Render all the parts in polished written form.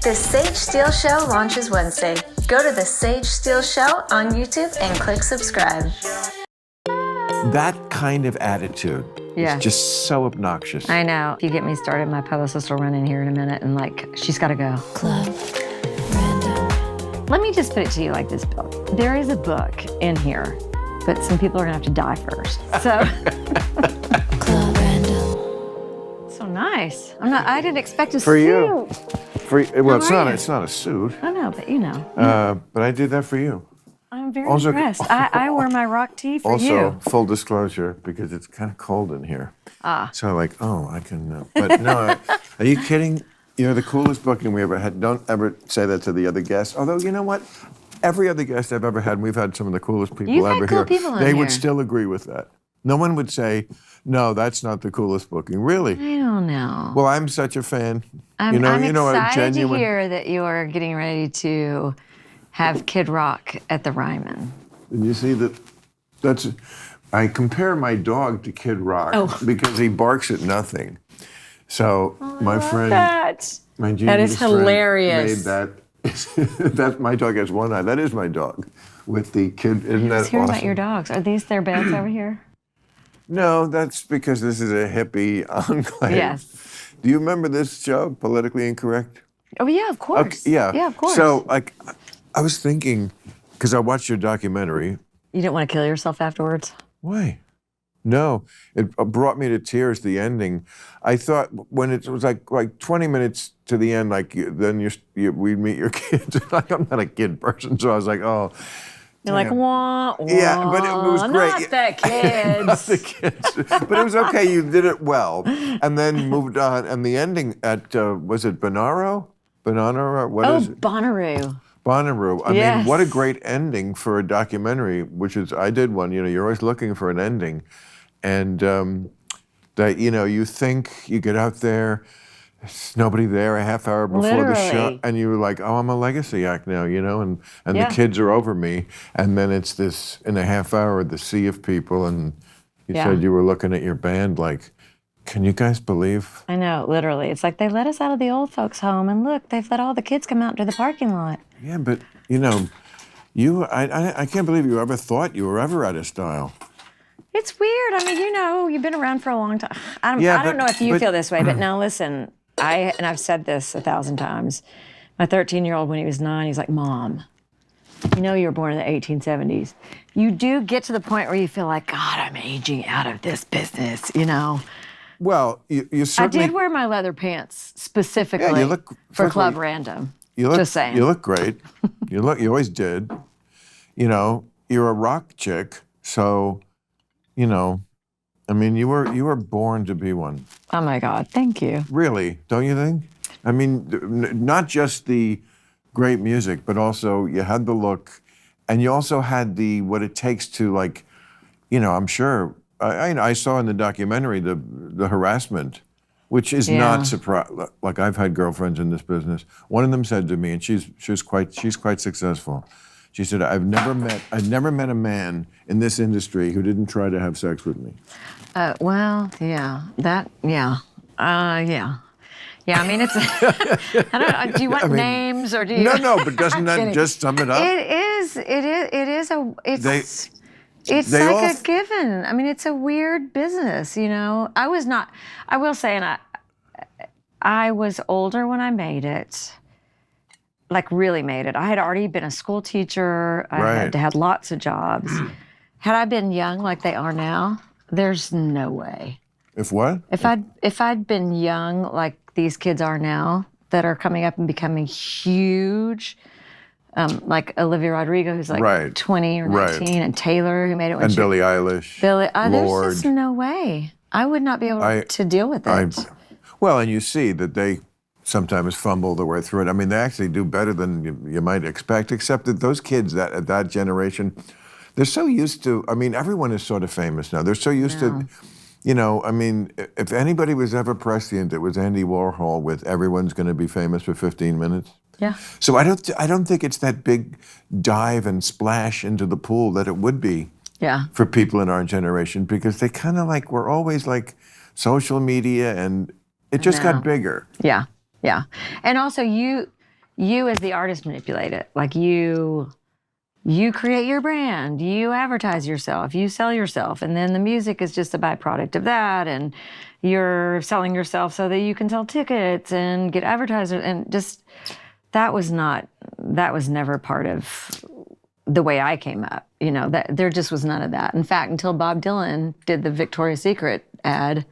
The Sage Steele Show launches Wednesday. Go to The Sage Steele Show on YouTube and click subscribe. That kind of attitude is just so obnoxious. I know. If you get me started, my publicist will run in here in a minute and she's got to go. Club Random. Let me just put it to you like this, Bill. There is a book in here, but some people are gonna have to die first. So. Club Random. So nice. I didn't expect a For suit. you. Well, How are it's not a suit. I know, but you know. But I did that for you. I'm very Also- impressed. I wear my rock tee for Also, you. full disclosure, because it's kind of cold in here. So I can, but no, are you kidding? You're the coolest booking we ever had. Don't ever say that to the other guests. Although, you know what? Every other guest I've ever had, and we've had some of the coolest people You've ever had cool here. people in They here. would still agree with that. No one would say, no, that's not the coolest booking. Really? I don't know. Well, I'm such a fan. I'm a excited genuine. to hear that you're getting ready to have Kid Rock at the Ryman. And you see that's. I compare my dog to Kid Rock because he barks at nothing. So my friend, my genius friend hilarious. made that. That my dog has one eye. That is my dog with the kid. Isn't that Let's hear awesome? about your dogs. Are these their beds over here? No, that's because this is a hippie enclave. Yes. Do you remember this show, Politically Incorrect? Oh yeah, of course. Okay, yeah. Yeah, of course. So I was thinking, because I watched your documentary. You didn't want to kill yourself afterwards? Why? No, it brought me to tears. The ending. I thought when it was like 20 minutes to the end, then we'd meet your kids. I'm not a kid person, so I was like, oh. You're like, wah, wah. Yeah, but it was great. Not the kids. Not the kids. But it was okay. You did it well, and then moved on. And the ending at was it Bonnaroo? Bonnaroo? What is it? Bonnaroo. Bonnaroo. I Yes. mean, what a great ending for a documentary, which is, I did one, you're always looking for an ending. And that, you think you get out there, there's nobody there a half hour before the show, Literally. and you're like, oh, I'm a legacy act now, and Yeah. the kids are over me. And then it's this, in a half hour, the sea of people, and you said you were looking at your band like, can you guys believe? I know, literally. It's like they let us out of the old folks' home, and look, they've let all the kids come out to the parking lot. Yeah, but, I can't believe you ever thought you were ever out of style. It's weird. I mean, you've been around for a long time. I don't know if you feel this way, but now listen, I've said this 1,000 times. My 13-year-old, when he was 9, he's like, Mom, you were born in the 1870s. You do get to the point where you feel like, God, I'm aging out of this business, Well, you certainly... I did wear my leather pants specifically Yeah, you look- for first of Club all, Random. Just saying. You look great. You always did. You're a rock chick, so, I mean, you were born to be one. Oh my God, thank you. Really, don't you think? I mean, not just the great music, but also you had the look, and you also had what it takes to I'm sure, I saw in the documentary the harassment, which is not surprising. Like, I've had girlfriends in this business. One of them said to me, and she's quite successful. She said, I've never met a man in this industry who didn't try to have sex with me. Yeah, I mean, it's, I don't know, do you want names or do you? No, but doesn't that just sum it up? It's They like all- a given. I mean, it's a weird business, I will say, and I was older when I made it, like really made it. I had already been a school teacher. I had lots of jobs. Had I been young like they are now, there's no way. If what? If I'd been young like these kids are now, that are coming up and becoming huge, like Olivia Rodrigo, who's like 20 or 19, and Taylor, who made it when and Billie Eilish, Lorde. There's just no way. I would not be able to deal with it. Well, and you see that they sometimes fumble their way through it. I mean, they actually do better than you might expect, except that those kids at that generation, they're so used to, I mean, everyone is sort of famous now. They're so used to, I mean, if anybody was ever prescient, it was Andy Warhol with everyone's going to be famous for 15 minutes. Yeah. So I don't think it's that big dive and splash into the pool that it would be for people in our generation, because they kind of were always social media, and it just got bigger. Yeah. And also you you as the artist manipulate it. Like you create your brand, you advertise yourself, you sell yourself, and then the music is just a byproduct of that. And you're selling yourself so that you can sell tickets and get advertisers. And just that was never part of the way I came up. You know, that there just was none of that. In fact, until Bob Dylan did the Victoria's Secret ad,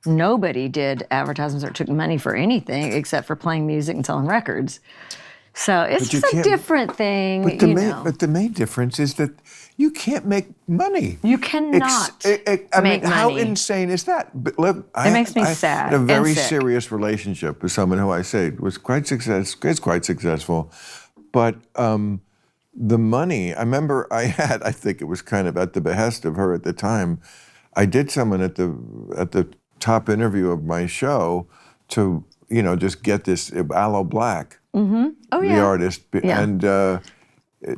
nobody did advertisements or took money for anything except for playing music and selling records. So it's But you just a can't- different thing. But the main difference is that you can't make money. You cannot I make mean, how money. insane is that? But look, It makes me I sad had a and very sick. serious relationship with someone who I say was quite successful, but the money. I remember I think it was kind of at the behest of her at the time. I did someone at the top interview of my show to just get this Aloe Black. Oh, The yeah. artist, Yeah. and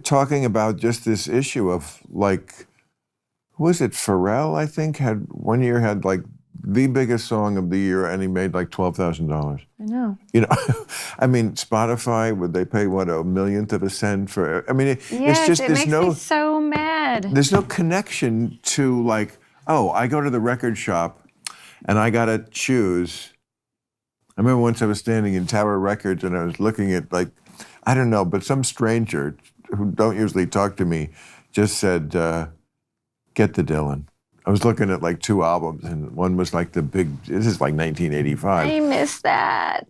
talking about just this issue of like, who was it? Pharrell, I think, had one year had like the biggest song of the year, and he made like $12,000. I know. I mean, Spotify, would they pay what, a millionth of a cent for? I mean, it's Yes, just it there's makes no me so mad. there's no connection to like, oh, I go to the record shop, and I gotta choose. I remember once I was standing in Tower Records and I was looking at like, I don't know, but some stranger who don't usually talk to me just said, get the Dylan. I was looking at like 2 albums and one was like this is like 1985. I miss that.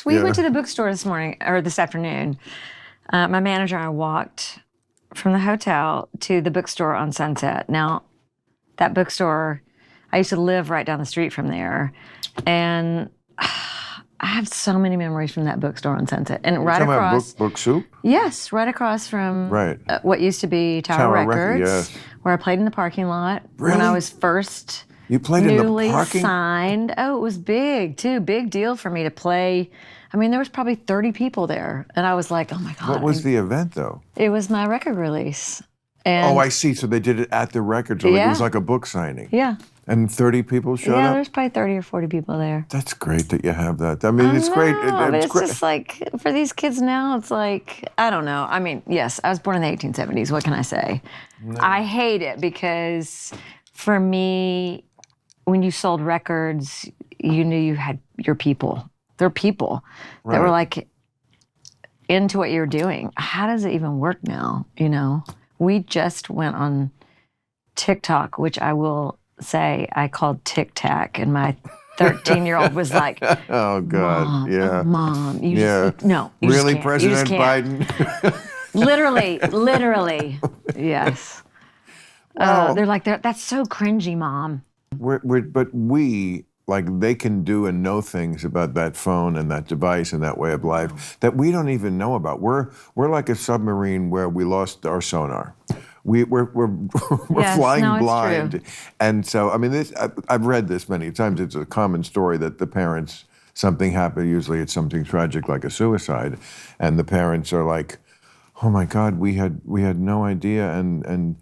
We Yeah. went to the bookstore this afternoon. My manager and I walked from the hotel to the bookstore on Sunset. Now, that bookstore, I used to live right down the street from there. And I have so many memories from that bookstore on Sunset. And right Talking about across, book soup? yes, right across from Right. What used to be Tower Tower Records, Yes. where I played in the parking lot when I Really? was first You played in the newly parking? signed. Oh, it was big too. Big deal for me to play. I mean, there was probably 30 people there, and I was like, "Oh my god!" What was the event though? It was my record release. And Oh, I see. So they did it at the record. So it Yeah. was like a book signing. yeah, And 30 people showed yeah. up? There's probably 30 or 40 people there. That's great that you have that. I mean, it's great. No, but It's it's great. just like for these kids now, it's like I don't know. I mean, yes, I was born in the 1870s. What can I say? I hate it because for me, when you sold records, you knew you had your people. They're people that were Right. like into what you were doing. How does it even work now? We just went on TikTok, which I will say I called Tic Tac, and my 13-year-old was like, Oh God, Mom, yeah. Mom, you Yeah. just, no, you just Really, can't. You just President can't. Biden? Literally, yes. Wow. They're like, that's so cringy, Mom. But we, like, they can do and know things about that phone and that device and that way of life that we don't even know about. We're like a submarine where we lost our sonar. We're Yes, flying no, it's blind, true. and so I mean, I've read this many times. It's a common story that the parents, something happened. Usually, it's something tragic like a suicide, and the parents are like, "Oh my God, we had no idea," and and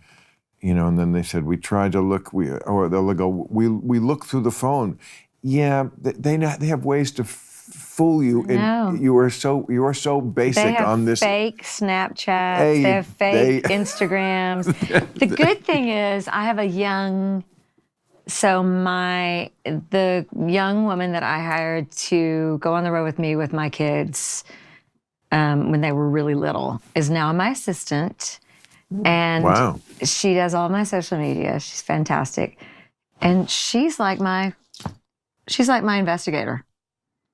then they said we tried to look. Or they'll go, we look through the phone. Yeah, they have ways to fool you. know. You are so basic They have on this. fake Snapchats. Hey, they have fake they- Instagrams. The good thing is I have a young, the young woman that I hired to go on the road with me with my kids when they were really little is now my assistant. And Wow. she does all my social media. She's fantastic. And she's like my investigator.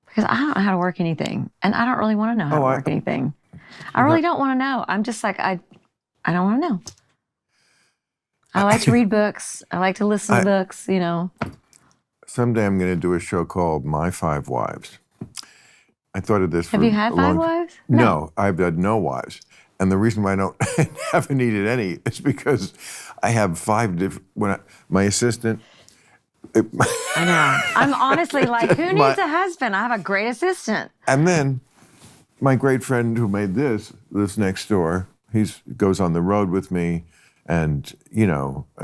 Because I don't know how to work anything. And I don't really want to know how to work anything. I really don't want to know. I'm just like, I don't want to know. I like to read books. I like to listen to books, Someday I'm going to do a show called My 5 Wives. I thought of this. Have you had 5 wives? No, I've had no wives. And the reason why I haven't needed any is because I have 5 different. My assistant. I know. I'm honestly like, who needs a husband? I have a great assistant. And then my great friend who made this lives next door. He goes on the road with me, and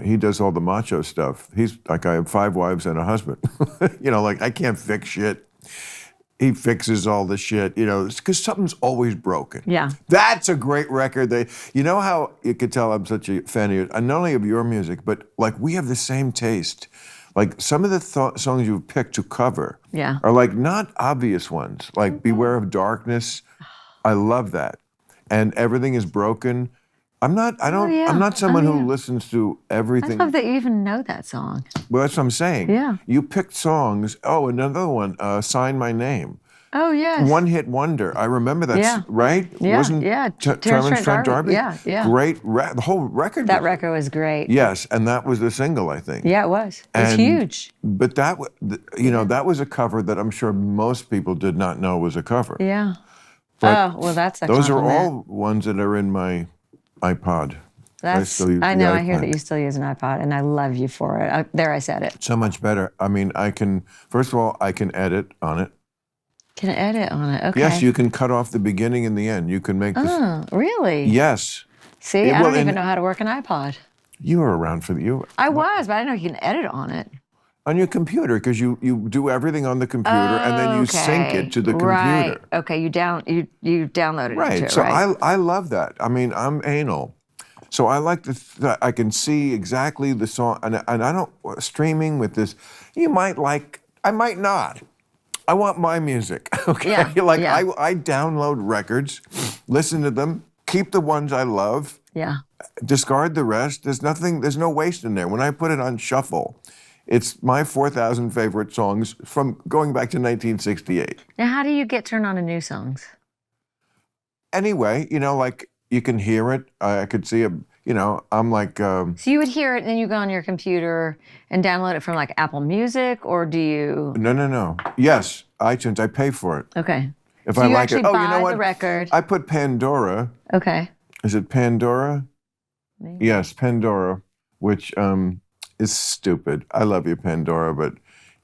he does all the macho stuff. He's like, I have 5 wives and a husband. Like I can't fix shit. he fixes all the shit, you know, because something's always broken. Yeah. That's a great record. You know how you could tell I'm such a fan of yours, and not only of your music, but like we have the same taste. Like some of the songs you've picked to cover Yeah. are like not obvious ones, like Beware of Darkness. I love that. And Everything is Broken. I'm not someone who listens to I everything. love that you even know that song. Well, that's what I'm saying. Yeah. You picked songs. Oh, another one, Sign My Name. Oh, yes. One hit wonder. I remember that, Yeah. right? Yeah, Wasn't yeah. Terrence Trent D'Arby? Yeah, yeah. Great. The whole record. That record was great. Yes, and that was the single, I think. Yeah, it was. It was And- huge. But that, that was a cover that I'm sure most people did not know was a cover. Yeah. But well, that's a Those are compliment. all ones that are in my iPod. That's, I know, I hear that you still use an iPod, and I love you for it. There, I said it. So much better. I mean, first of all, I can edit on it. Can I edit on it? Okay. Yes, you can cut off the beginning and the end. You can make this. Oh, really? Yes. See, Yeah, I well, don't even and- know how to work an iPod. You were around for you. I was, but I know you can edit on it. On your computer, because you do everything on the computer and then you sync it to the computer. Right. Okay, you download it Right. into it, So right? I love that. I mean, I'm anal. So I like I can see exactly the song, and I don't, streaming with this, you might like, I might not. I want my music, okay? Yeah, Like yeah. I download records, listen to them, keep the ones I love, Yeah. discard the rest. There's no waste in there. When I put it on shuffle, it's my 4,000 favorite songs from going back to 1968. Now, how do you get turned on to new songs? Anyway, like you can hear it. I could see it. I'm like, So you would hear it, and then you go on your computer and download it from like Apple Music, or do you? no. Yes, iTunes. I pay for it. Okay. If So I you like actually it. Oh, buy you know what? the record. I put Pandora. Okay. Is it Pandora? Maybe. Yes, Pandora, which is stupid. I love you, Pandora, but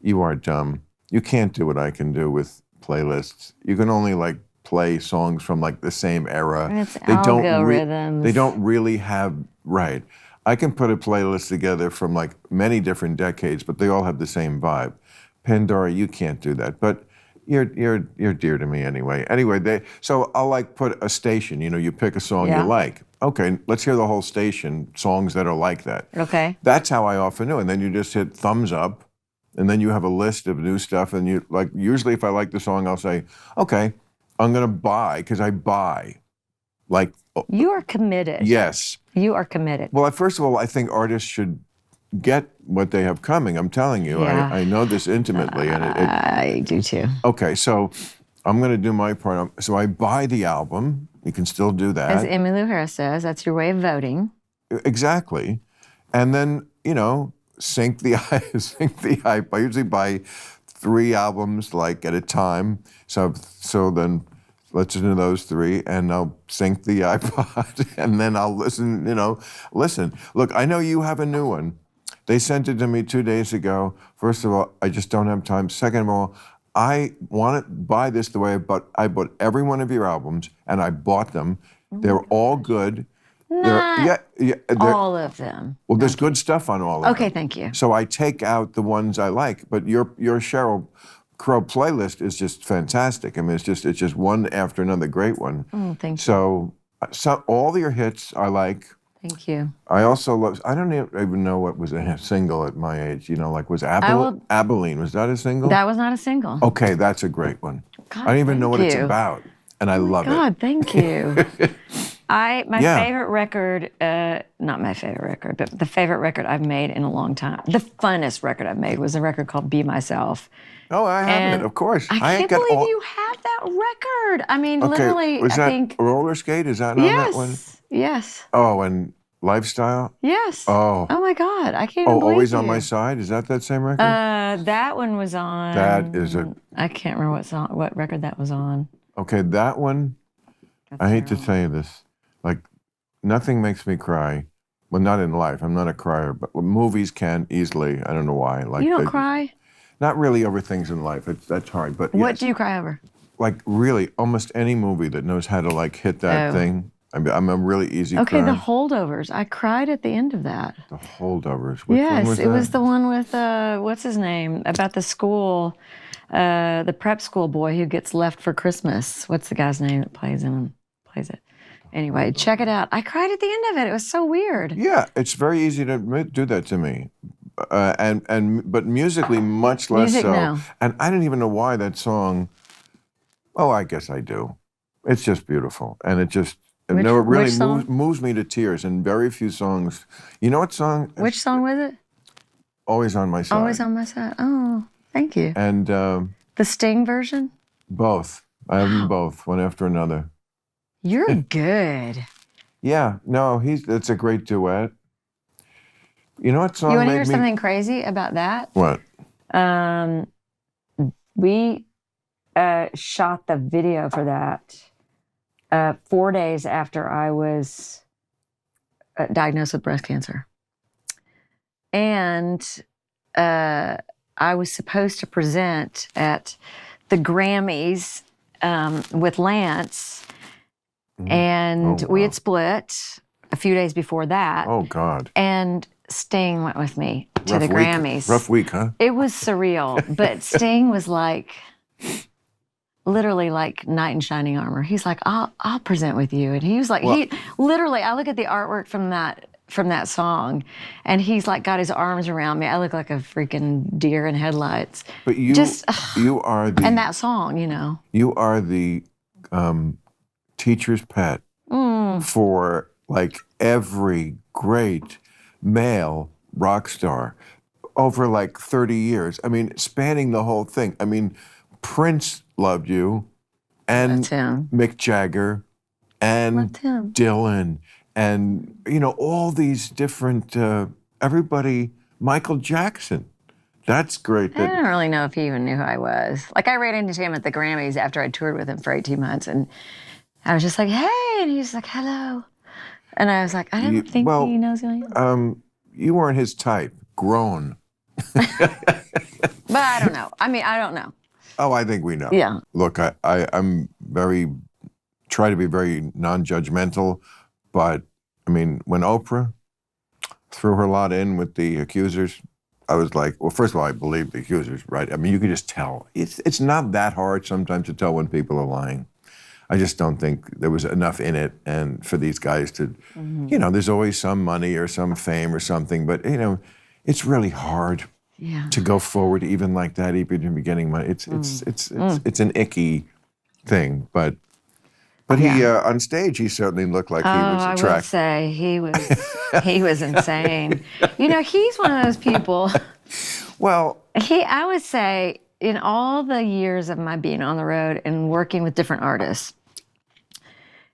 you are dumb. You can't do what I can do with playlists. You can only like play songs from like the same era. It's algorithms. They don't really have right. I can put a playlist together from like many different decades, but they all have the same vibe. Pandora, you can't do that. But you're dear to me anyway. Anyway, so I'll like put a station. You pick a song Yeah. you like. Okay, let's hear the whole station, songs that are like that. Okay. That's how I often do. And then you just hit thumbs up, and then you have a list of new stuff. And you like usually if I like the song, I'll say, okay, I'm gonna buy because I buy. Like You are committed. yes. You are committed. Well, first of all, I think artists should get what they have coming. I'm telling you, Yeah. I know this intimately, and I do too. okay. So I'm gonna do my part. So I buy the album. You can still do that. As Emmylou Harris says, that's your way of voting. Exactly. And then, sync the hype. I usually buy 3 albums like at a time. So then listen to those 3 and I'll sync the iPod and then I'll listen. Look, I know you have a new one. They sent it to me 2 days ago. First of all, I just don't have time. Second of all, I want to buy this the way I bought every one of your albums, and I bought them. They're all good. Not They're all of them. well, there's good stuff on all of them. Okay, thank you. So I take out the ones I like, but your Sheryl Crow playlist is just fantastic. I mean, it's just one after another great one. Oh, thank you. So all your hits I like. Thank you. I also love. I don't even know what was a single at my age. Like was Abilene? Was that a single? That was not a single. Okay, that's a great one. God, I don't even know what thank it's you. about, and I love God, thank you. My Yeah. favorite record, not my favorite record, but the favorite record I've made in a long time. The funnest record I've made was a record called Be Myself. it. Oh, I have And it, of course. I can't got believe all- you have that record. I mean, Okay, literally, was I that think. roller skate? Is that on that one? Yes. Oh, and lifestyle. Yes. Oh. Oh my God, I can't even Oh, believe always on you. my side. Is that same record? That one was on. That is I can't remember what record that was on. Okay, that one. I hate to tell you this. Like, nothing makes me cry. Well, not in life. I'm not a crier, but movies can easily. I don't know why. Like You don't they- cry? Not really over things in life. That's hard. But What yes. do you cry over? Like really, almost any movie that knows how to like hit that Oh. thing. I'm a really easy Okay, crier. The Holdovers. I cried at the end of that. The Holdovers. Which one Yes, was it that? was the one with what's his name about the school. The prep school boy who gets left for Christmas. What's the guy's name that plays it? Anyway, check it out. I cried at the end of it. It was so weird. Yeah, it's very easy to do that to me, but musically much less Music, so. no. And I didn't even know why that song. Oh, I guess I do. It's just beautiful, and it really which song? moves me to tears. And very few songs. You know what song? Which song was it? Always on My Side. Always on My Side. Oh, thank you. And The Sting version? both. I have them both, one after another. You're good. Yeah, no, it's a great duet. You know what song You want to made hear me? something crazy about that? What? We shot the video for that 4 days after I was diagnosed with breast cancer. And I was supposed to present at the Grammys with Lance. And Oh, we wow. had split a few days before that. Oh God. And Sting went with me to Rough the week. Grammys. Rough week, huh? It was surreal, but Sting was like, literally like knight in shining armor. He's like, I'll present with you, and he was like, he literally. I look at the artwork from that song, and he's like got his arms around me. I look like a freaking deer in headlights. But you are the And that song, you know. you are the teacher's pet for like every great male rock star over like 30 years. I mean, spanning the whole thing. I mean, Prince loved you, and That's him. Mick Jagger, and Loved him. Dylan, and all these different everybody. Michael Jackson. That's great. I don't really know if he even knew who I was. Like, I ran into him at the Grammys after I toured with him for 18 months, and I was just like, hey, and he was like, hello. And I was like, I don't think he knows who I am. You weren't his type. Grown. But I don't know. I mean, I don't know. Oh, I think we know. Yeah. Look, I'm try to be very non-judgmental, but I mean, when Oprah threw her lot in with the accusers, I was like, well, first of all, I believe the accusers, right? I mean, you could just tell. It's not that hard sometimes to tell when people are lying. I just don't think there was enough in it, and for these guys to, there's always some money or some fame or something, but it's really hard to go forward even like that, even if you're getting money. It's an icky thing, but he on stage he certainly looked like he was I will attractive. say he was insane. He's one of those people. Well, I would say in all the years of my being on the road and working with different artists,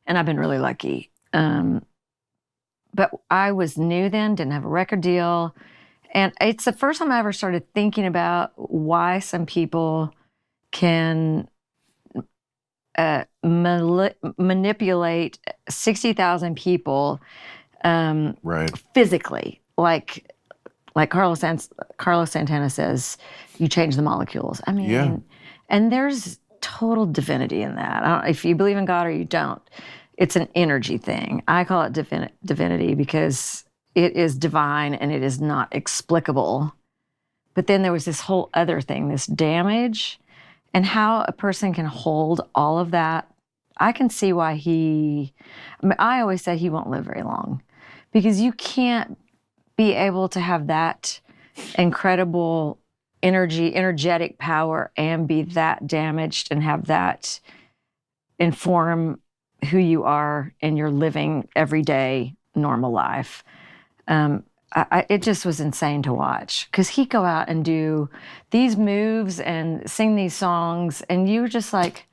and I've been really lucky. But I was new then, didn't have a record deal. And it's the first time I ever started thinking about why some people can manipulate 60,000 people right. physically. Like Carlos Santana says, you change the molecules. I mean, and there's total divinity in that. I don't, if you believe in God or you don't, it's an energy thing. I call it divinity because it is divine and it is not explicable. But then there was this whole other thing, this damage, and how a person can hold all of that. I can see why I always say he won't live very long, because you can't be able to have that incredible energetic power and be that damaged and have that inform who you are in your living everyday normal life. It just was insane to watch, because he'd go out and do these moves and sing these songs, and you were just like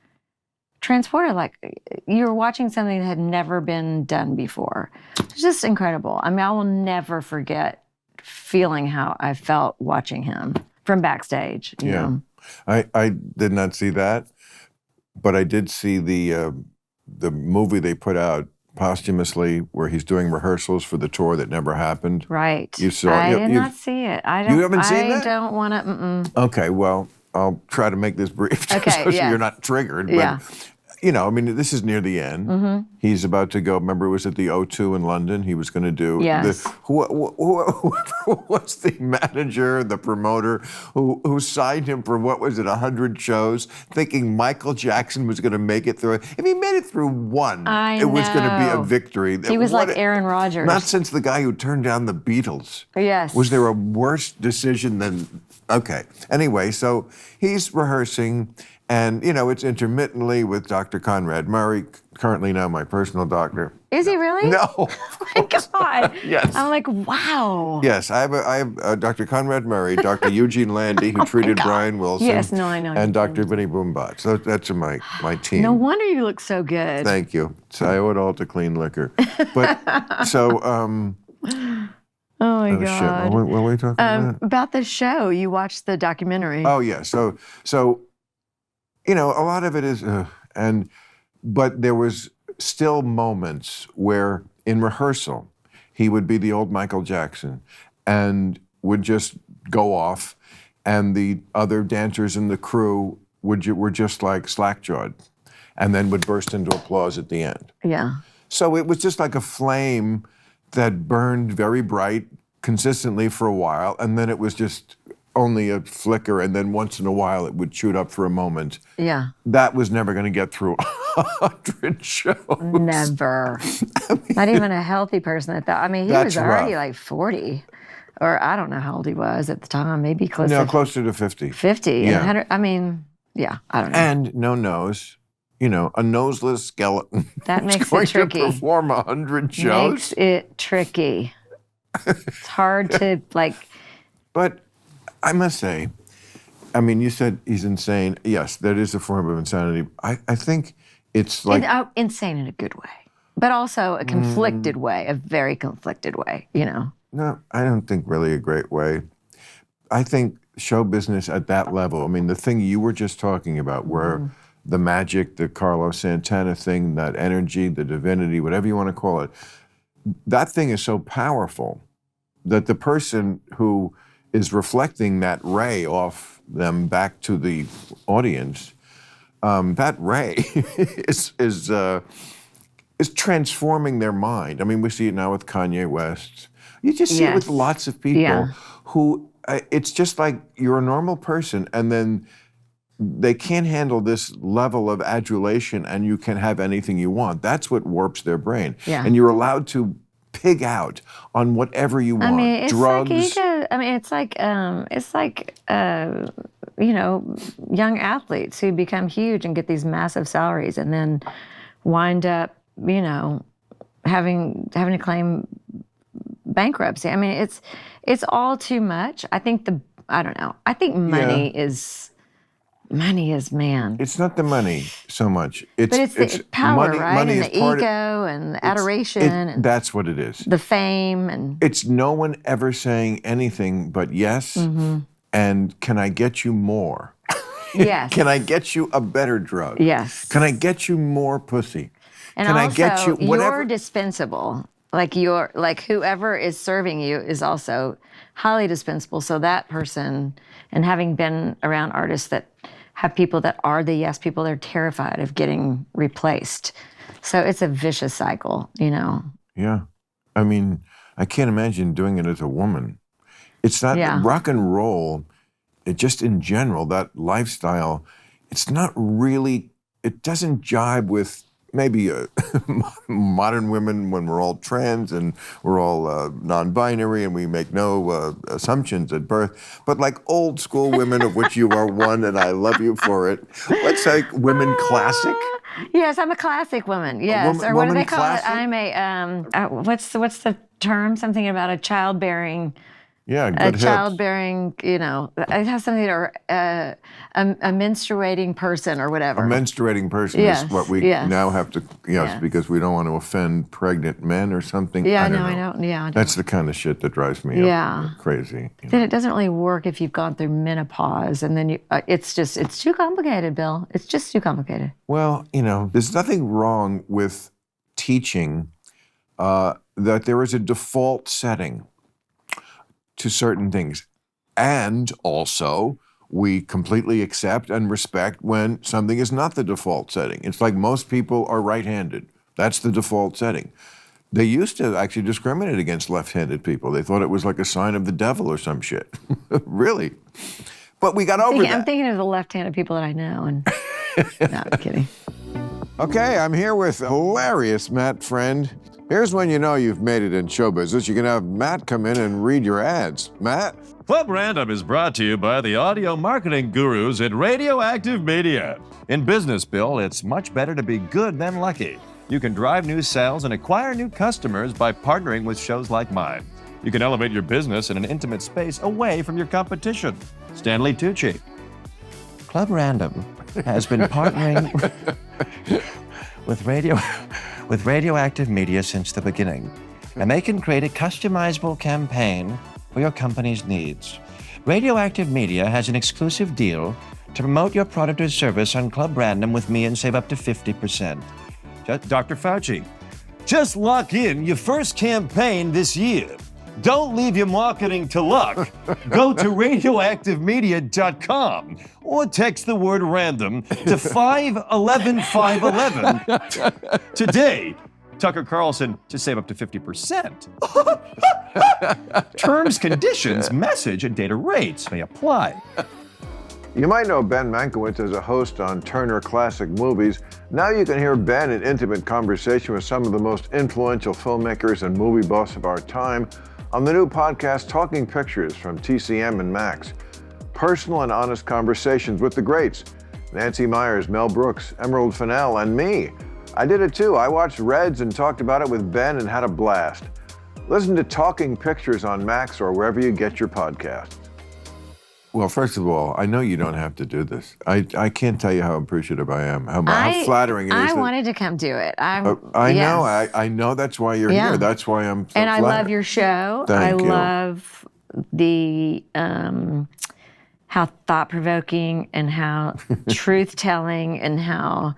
transported, like you were watching something that had never been done before. It's just incredible. I mean, I will never forget feeling how I felt watching him from backstage. You know? I did not see that, but I did see the movie they put out posthumously where he's doing rehearsals for the tour that never happened. Right. You saw? I did not see it. I don't. You haven't seen that? I don't want to. Okay, well, I'll try to make this brief Okay, so yeah. you're not triggered. Yeah. But I mean, this is near the end. Mm-hmm. He's about to go. Remember, it was at the O2 in London. He was going to do. Yes. Who was the manager, the promoter, who signed him for, what was it, 100 shows, thinking Michael Jackson was going to make it through. If he made it through one, it was going to be a know. victory. He was like Aaron Rodgers. Not since the guy who turned down the Beatles. Yes. Was there a worse decision than? Okay. Anyway, so he's rehearsing. And, it's intermittently with Dr. Conrad Murray, currently now my personal doctor. Is he really? No. Oh my God. Yes. I'm like, wow. Yes, I have Dr. Conrad Murray, Dr. Eugene Landy, who treated Brian Wilson. Yes, no, I know. And Dr. Vinnie Boombot. So that's my team. No wonder you look so good. Thank you. So I owe it all to clean liquor. But, so, Oh my shit, God. what were we talking about? About the show. You watched the documentary. Oh, yeah. So, a lot of it is, but there was still moments where in rehearsal, he would be the old Michael Jackson and would just go off, and the other dancers in the crew were just like slack-jawed, and then would burst into applause at the end. Yeah. So it was just like a flame that burned very bright consistently for a while, and then it was just only a flicker, and then once in a while it would shoot up for a moment. Yeah. That was never going to get through 100 shows. Never. Not even a healthy person at that. I mean, he That's was already rough. like 40, or I don't know how old he was at the time. Maybe close No, to closer to 50. 50. Yeah. And 100. I mean, yeah, I don't know. And no nose. A noseless skeleton. That makes it going tricky. to perform 100 shows. Makes it tricky. It's hard to But I must say, I mean, you said he's insane. Yes, that is a form of insanity. I think it's like... insane in a good way, but also a conflicted way, a very conflicted way, No, I don't think really a great way. I think show business at that level, I mean, the thing you were just talking about, where the magic, the Carlos Santana thing, that energy, the divinity, whatever you want to call it, that thing is so powerful that the person who is reflecting that ray off them back to the audience, that ray is transforming their mind. I mean, we see it now with Kanye West. You just see it with Yes. lots of people Yeah. who, it's just like you're a normal person, and then they can't handle this level of adulation, and you can have anything you want. That's what warps their brain. Yeah. And you're allowed to pig out on whatever you want. I mean, it's drugs. like ego. I mean, it's like young athletes who become huge and get these massive salaries and then wind up, having to claim bankruptcy. I mean, it's all too much. I think I don't know. I think money is man. It's not the money so much. But it's the power, money, right? Money And is the part ego and the adoration and that's what it is. the fame and It's no one ever saying anything but yes, and can I get you more? yes. Can I get you a better drug? Yes. Can I get you more pussy? And Can also, I get you whatever? you're dispensable. Like whoever is serving you is also highly dispensable. So that person, and having been around artists that have people that are the yes people, they're terrified of getting replaced. So it's a vicious cycle, Yeah. I mean, I can't imagine doing it as a woman. It's not rock and roll, just in general, that lifestyle, it's not really, it doesn't jibe with maybe modern women when we're all trans and we're all non-binary and we make no assumptions at birth. But like old school women, of which you are one, and I love you for it. Let's say women classic. Yes, I'm a classic woman. Yes, or what do woman they call classic? it? I'm a what's the term? Something about a childbearing. Yeah, A good hips. childbearing, it has something or a menstruating person or whatever. A menstruating person Yes, is what we yes. now have to, Yes. because we don't want to offend pregnant men or something. Yeah, I don't no, I know. don't. Yeah, I don't. That's the kind of shit that drives me Yeah. up crazy. Then it doesn't really work if you've gone through menopause, and then it's too complicated, Bill. It's just too complicated. Well, there's nothing wrong with teaching that there is a default setting to certain things. And also, we completely accept and respect when something is not the default setting. It's like most people are right-handed. That's the default setting. They used to actually discriminate against left-handed people. They thought it was like a sign of the devil or some shit. Really. But we got over that. I'm thinking of the left-handed people that I know, and no, I'm kidding. Okay, I'm here with hilarious Matt Friend. Here's when you know you've made it in show business. You can have Matt come in and read your ads. Matt? Club Random is brought to you by the audio marketing gurus at Radioactive Media. In business, Bill, it's much better to be good than lucky. You can drive new sales and acquire new customers by partnering with shows like mine. You can elevate your business in an intimate space away from your competition. Stanley Tucci. Club Random has been partnering with Radioactive Media since the beginning, and they can create a customizable campaign for your company's needs. Radioactive Media has an exclusive deal to promote your product or service on Club Random with me and save up to 50%. Dr. Fauci, just lock in your first campaign this year. Don't leave your marketing to luck. Go to radioactivemedia.com or text the word random to 511-511 today. Tucker Carlson to save up to 50%. Terms, conditions, message, and data rates may apply. You might know Ben Mankiewicz as a host on Turner Classic Movies. Now you can hear Ben in intimate conversation with some of the most influential filmmakers and movie buffs of our time on the new podcast, Talking Pictures from TCM and Max. Personal and honest conversations with the greats, Nancy Meyers, Mel Brooks, Emerald Fennell, and me. I did it too. I watched Reds and talked about it with Ben and had a blast. Listen to Talking Pictures on Max or wherever you get your podcasts. Well, first of all, I know you don't have to do this. I can't tell you how appreciative I am, how flattering it is. I wanted to come do it. I yes. know. I know that's why you're here. That's why I'm so And I flattered. love your show. Thank you. Love the how thought-provoking and how truth-telling and how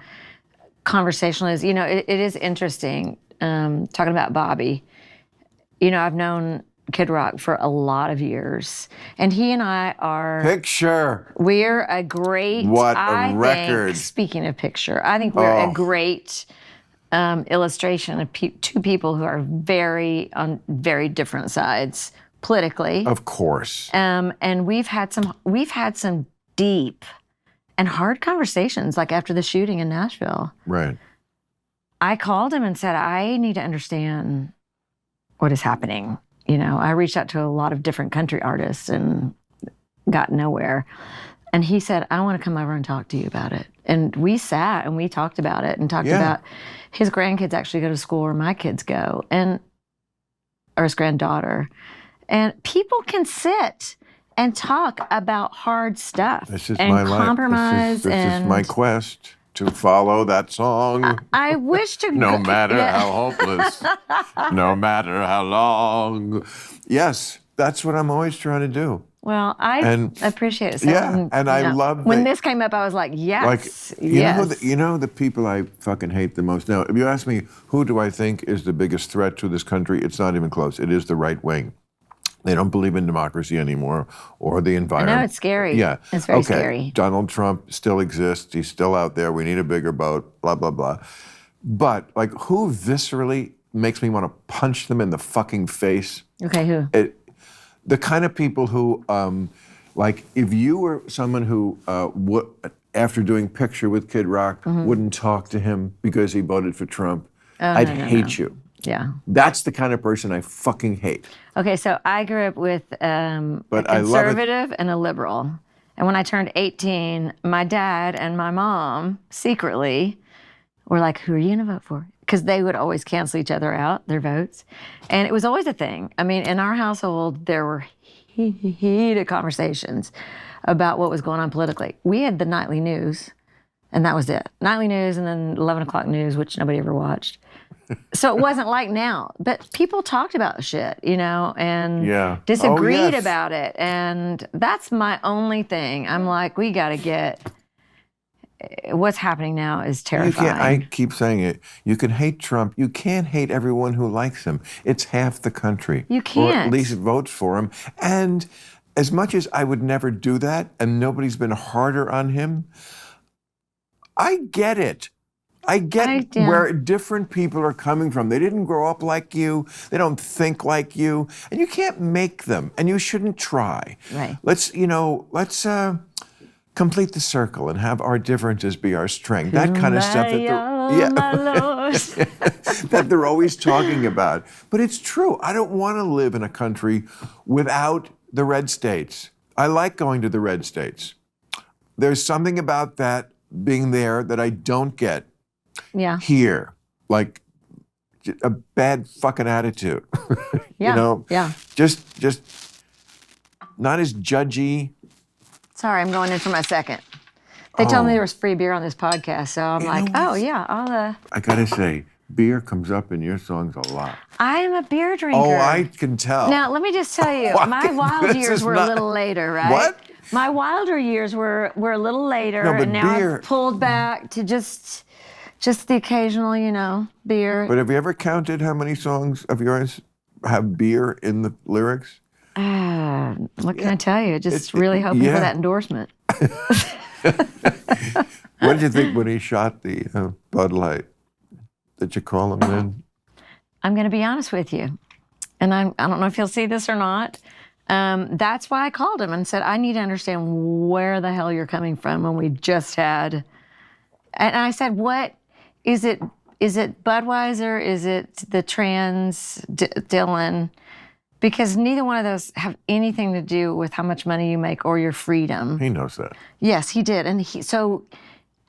conversational it is. You know, it is interesting talking about Bobby. You know, I've known Kid Rock for a lot of years, and he and I are we're a great record. Speaking of picture, I think we're a great illustration of two people who are on very different sides politically, of course. And we've had some deep and hard conversations, like after the shooting in Nashville. Right. I called him and said, I need to understand what is happening. You know, I reached out to a lot of different country artists and got nowhere. And he said, I want to come over and talk to you about it. And we sat and we talked about it and talked about his grandkids actually go to school where my kids go, or his granddaughter. And people can sit and talk about hard stuff. This is and my life. Compromise. This is my quest to follow that song. I wish to no matter how hopeless, no matter how long. Yes, that's what I'm always trying to do. Well, I appreciate it. So, and I love when this came up, I was like, yes, you know the people I fucking hate the most. Now, if you ask me who do I think is the biggest threat to this country, it's not even close. It is the right wing. They don't believe in democracy anymore or the environment. I know, it's scary. Yeah. It's very scary. Donald Trump still exists. He's still out there. We need a bigger boat, blah, blah, blah. But, like, who viscerally makes me want to punch them in the fucking face? Okay, who? The kind of people who, like, if you were someone who, after doing Picture with Kid Rock, wouldn't talk to him because he voted for Trump, I'd hate you. Yeah. That's the kind of person I fucking hate. Okay, so I grew up with a conservative and a liberal. And when I turned 18, my dad and my mom secretly were like, who are you going to vote for? Because they would always cancel each other out, their votes. And it was always a thing. I mean, in our household, there were heated conversations about what was going on politically. We had the nightly news, and that was it. Nightly news and then 11 o'clock news, which nobody ever watched. So it wasn't like now, but people talked about shit, you know, and disagreed about it. And that's my only thing. I'm like, we got to get, what's happening now is terrifying. I keep saying it. You can hate Trump. You can't hate everyone who likes him. It's half the country. You can't. Or at least votes for him. And as much as I would never do that, and nobody's been harder on him, I get it. I get where different people are coming from. They didn't grow up like you. They don't think like you, and you can't make them, and you shouldn't try. Right. Let's complete the circle and have our differences be our strength. That kind of stuff that they're always talking about. But it's true. I don't want to live in a country without the red states. I like going to the red states. There's something about that being there that I don't get here. Like a bad fucking attitude. You know? Yeah. Just not as judgy. Sorry, I'm going in for my second. They told me there was free beer on this podcast, so I'm like, oh yeah, I'll. I gotta say, beer comes up in your songs a lot. I am a beer drinker. Oh, I can tell. Now let me just tell you, my wild years were a little later, right? What? My wilder years were a little later, No, but and now beer- I've pulled back to just the occasional, beer. But have you ever counted how many songs of yours have beer in the lyrics? What can I tell you? Just really hoping for that endorsement. What did you think when he shot the Bud Light? Did you call him then? I'm going to be honest with you, and I don't know if you'll see this or not. That's why I called him and said, I need to understand where the hell you're coming from when we just had. And I said, what is it? Is it Budweiser? Is it the trans Dylan? Because neither one of those have anything to do with how much money you make or your freedom. He knows that. Yes, he did. And so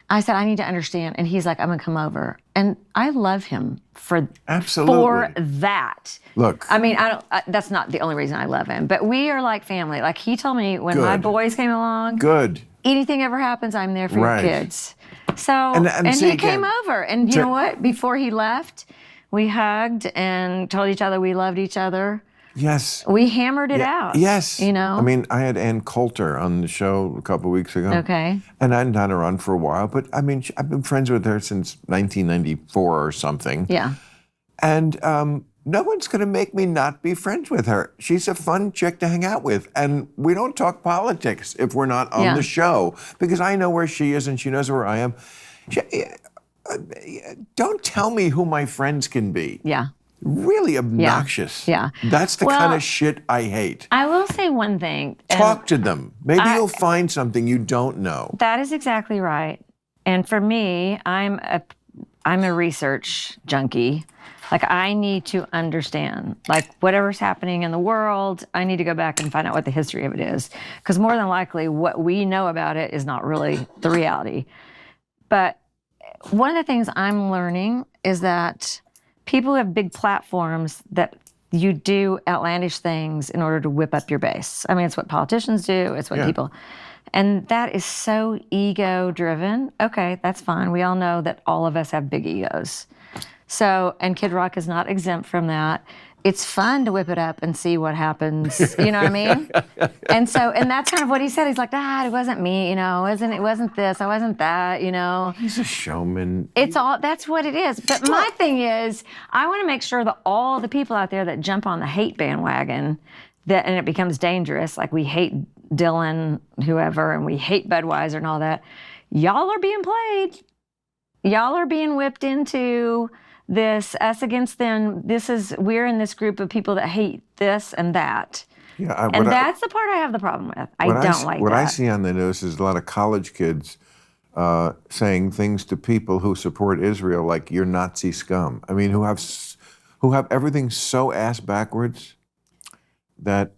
I said, I need to understand. And he's like, I'm going to come over. And I love him for that. Look. I mean, that's not the only reason I love him. But we are like family. Like he told me when my boys came along. Good. Anything ever happens, I'm there for your kids. So, and he came over. And you know what? Before he left, we hugged and told each other we loved each other. Yes. We hammered it out. Yes. You know? I mean, I had Ann Coulter on the show a couple of weeks ago. Okay. And I hadn't had her on for a while, but I mean, I've been friends with her since 1994 or something. Yeah. And no one's going to make me not be friends with her. She's a fun chick to hang out with. And we don't talk politics if we're not on the show, because I know where she is and she knows where I am. Don't tell me who my friends can be. Yeah. Really obnoxious. Yeah. That's the kind of shit I hate. I will say one thing. Talk to them. Maybe you'll find something you don't know. That is exactly right. And for me, I'm a research junkie. Like I need to understand, like whatever's happening in the world, I need to go back and find out what the history of it is. Because more than likely, what we know about it is not really the reality. But one of the things I'm learning is that people who have big platforms that you do outlandish things in order to whip up your base. I mean, it's what politicians do. It's what people, and that is so ego-driven. Okay, that's fine. We all know that all of us have big egos. So, and Kid Rock is not exempt from that. It's fun to whip it up and see what happens. You know what I mean? And so, and that's kind of what he said. He's like, it wasn't me, it wasn't this, I wasn't that, He's a showman. It's all, that's what it is. But my thing is, I want to make sure that all the people out there that jump on the hate bandwagon, and it becomes dangerous, like we hate Dylan, whoever, and we hate Budweiser and all that, y'all are being played. Y'all are being whipped into this, us against them. We're in this group of people that hate this and that. Yeah, and that's the part I have the problem with. I don't like that. What I see on the news is a lot of college kids saying things to people who support Israel, like "you're Nazi scum." I mean, who have everything so ass backwards that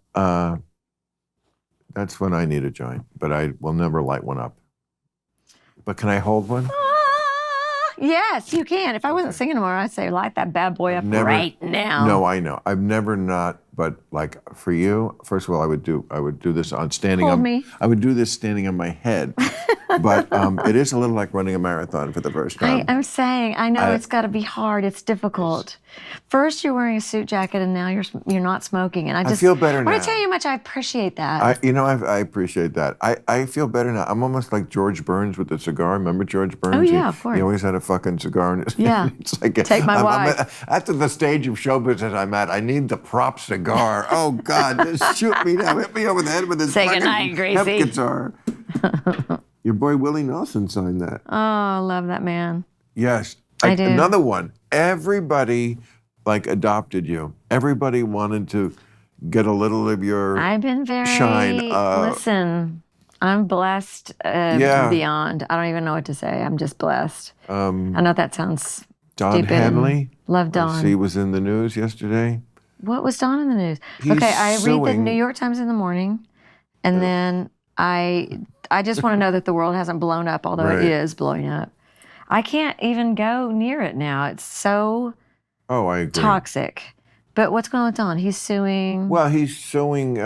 that's when I need a joint. But I will never light one up. But can I hold one? Yes, you can. If I wasn't singing tomorrow, I'd say light that bad boy up right now. No, I know. I've never not. But like for you, first of all, I would do this on standing Hold on. me. I would do this standing on my head. But it is a little like running a marathon for the first time. I'm saying, I know it's got to be hard. It's difficult. First, you're wearing a suit jacket, and now you're not smoking. And I feel better now. I want to tell you how much I appreciate that. I appreciate that. I feel better now. I'm almost like George Burns with the cigar. Remember George Burns? Oh, yeah, of course. He always had a fucking cigar in his Yeah. It's like Take my wife. after the stage of show business I'm at, I need the props to cigar. Oh God, just shoot me now. Hit me over the head with this Say fucking goodnight, Gracie. hemp guitar. Your boy Willie Nelson signed that. Oh, I love that man. Yes. I do. Another one. Everybody like adopted you. Everybody wanted to get a little of your I've been very shine. Listen, I'm blessed Yeah. beyond. I don't even know what to say. I'm just blessed. I know that sounds Don stupid. Henley. Love I Don. see was in the news yesterday. What was Don in the news? He's Okay, I read the suing- New York Times in the morning, and then I just want to know that the world hasn't blown up, although Right. it is blowing up. I can't even go near it now. It's so Oh, I agree. toxic. But what's going on with Don? He's suing Well, he's suing.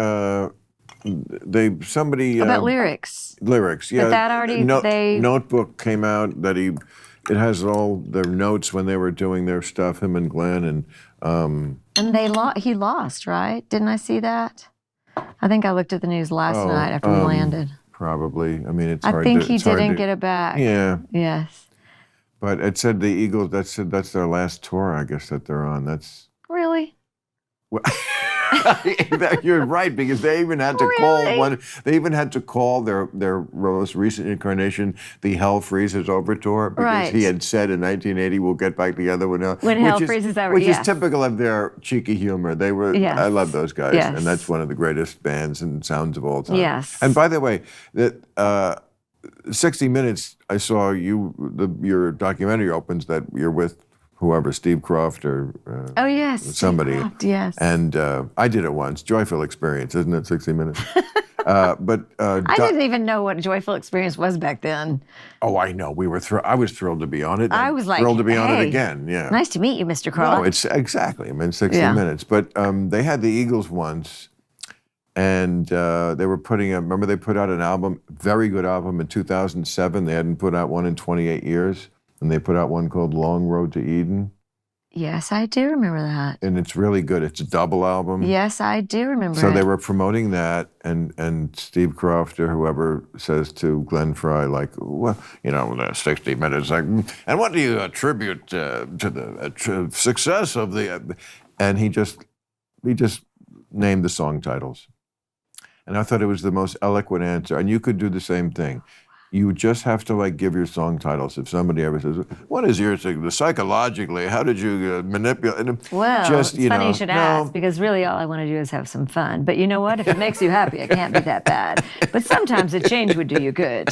Somebody about lyrics. lyrics. Yeah, that already- they- Notebook came out that it has all their notes when they were doing their stuff. Him and Glenn and And he lost, right? Didn't I see that? I think I looked at the news last night after we landed. probably. I mean, it's I hard. think to, he it's hard didn't to- get it back. Yeah, Yes. but it said the Eagles. That's their last tour, I guess, that they're on. That's. Really? Well, you're right, because they even had to call Really? one. They even had to call their most recent incarnation the Hell Freezes Over tour, because Right. he had said in 1980 we'll get back together when Hell freezes over, which yes. is typical of their cheeky humor. They were. Yes. I love those guys, Yes. and that's one of the greatest bands and sounds of all time. Yes. And by the way, that 60 Minutes, I saw your documentary opens that you're with whoever, Steve Croft or. Oh, yes. Somebody. Croft, yes. And I did it once. Joyful experience, isn't it? 60 Minutes. I didn't even know what a joyful experience was back then. Oh, I know. I was thrilled to be on it. I was like, thrilled to be on it hey, again. Yeah. Nice to meet you, Mr. Croft. No, it's exactly. I mean, 60 Yeah. Minutes. But they had the Eagles once, and they were putting. Remember, they put out an album, very good album in 2007. They hadn't put out one in 28 years, and they put out one called "Long Road to Eden," Yes, I do remember that. and it's really good. It's a double album. Yes, I do remember So it. they were promoting that, and Steve Croft or whoever says to Glenn Fry, like, well, 60 Minutes, like, and what do you attribute to the success of the? And he just named the song titles, and I thought it was the most eloquent answer. And you could do the same thing. You just have to like give your song titles. If somebody ever says, "What is your psychologically? How did you manipulate?" Well, just, it's funny you should ask, because really all I want to do is have some fun. But you know what? If it makes you happy, it can't be that bad. But sometimes a change would do you good.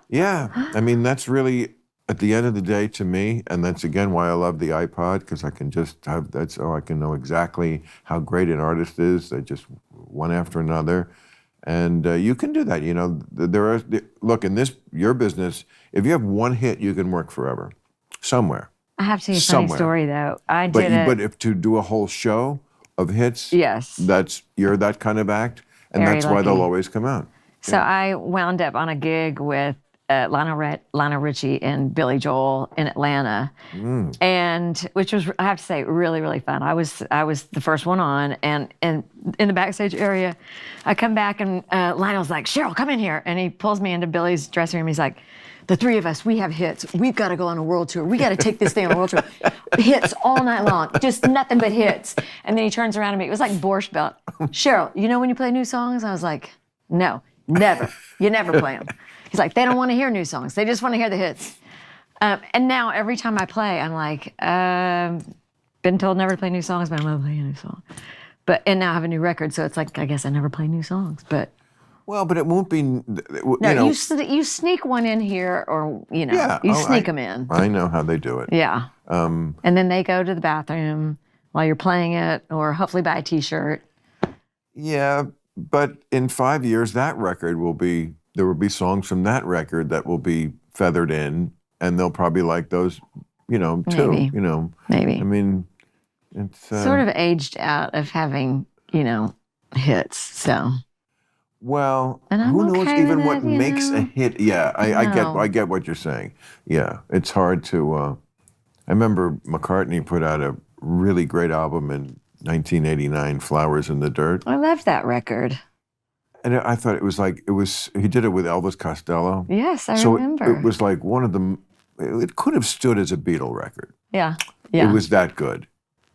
Yeah, I mean, that's really, at the end of the day, to me, and that's again why I love the iPod, because I can just have, I can know exactly how great an artist is. They just one after another. And you can do that, look, in your business, if you have one hit, you can work forever, somewhere. I have to tell you a funny Somewhere. story, though. I But did it. but if to do a whole show of hits, Yes. you're that kind of act, and Very that's why they'll lucky. always come out. So I wound up on a gig with Lionel Richie and Billy Joel in Atlanta, and which was, I have to say, really, really fun. I was the first one on, and in the backstage area, I come back and Lionel's like, "Sheryl, come in here," and he pulls me into Billy's dressing room. He's like, "The three of us, we have hits. We've got to go on a world tour. We got to take this thing on a world tour. Hits all night long, just nothing but hits." And then he turns around to me. It was like Borscht Belt. "Sheryl, you know when you play new songs?" I was like, "No, never. You never play them." He's like, "They don't want to hear new songs. They just want to hear the hits." And now every time I play, I'm like, been told never to play new songs, but I'm going to play a new song. And now I have a new record, so it's like, I guess I never play new songs. But Well, but it won't be. no, you sneak one in here, or Yeah, you oh, sneak them in. I know how they do it. Yeah. And then they go to the bathroom while you're playing it, or hopefully buy a T-shirt. Yeah, but in 5 years, that record there will be songs from that record that will be feathered in, and they'll probably like those, too. Maybe. Maybe. I mean, it's Sort of aged out of having, hits. So well. And I'm who knows okay even with what it, makes a hit? Yeah, No. I get what you're saying. Yeah, it's hard to. I remember McCartney put out a really great album in 1989, "Flowers in the Dirt," I loved that record. and I thought it was he did it with Elvis Costello. Yes, I So remember. it was like one of the. It could have stood as a Beatle record. Yeah. Yeah. It was that good.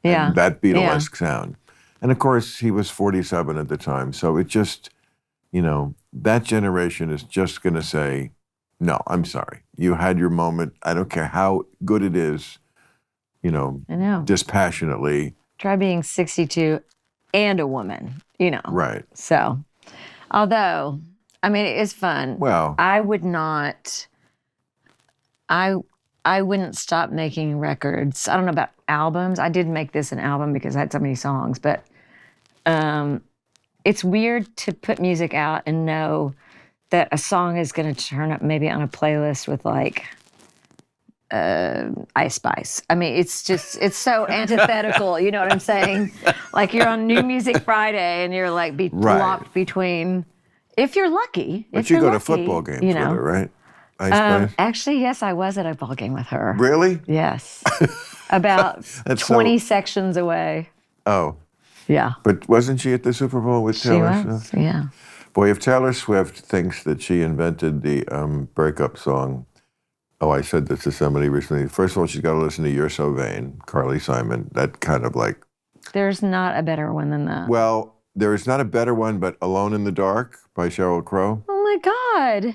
Yeah. And that Beatlesque sound. And of course, he was 47 at the time. So it just, that generation is just going to say, no, I'm sorry. You had your moment. I don't care how good it is, I know. dispassionately. Try being 62 and a woman, Right. So, although, I mean, it is fun. Well, I would not, I wouldn't stop making records. I don't know about albums. I did make this an album because I had so many songs, but it's weird to put music out and know that a song is going to turn up maybe on a playlist with like Ice Spice. I mean, it's so antithetical. You know what I'm saying? Like you're on New Music Friday and you're like locked between, if you're lucky. But you go to football games with her, right? Ice Spice? Actually, yes, I was at a ball game with her. Really? Yes. About 20 so... sections away. Oh. Yeah. But wasn't she at the Super Bowl with Taylor Swift? Yeah. Boy, if Taylor Swift thinks that she invented the breakup song, I said this to somebody recently. First of all, she's got to listen to You're So Vain, Carly Simon. That kind of like... There's not a better one than that. Well, there is not a better one, but Alone in the Dark by Sheryl Crow. Oh my God.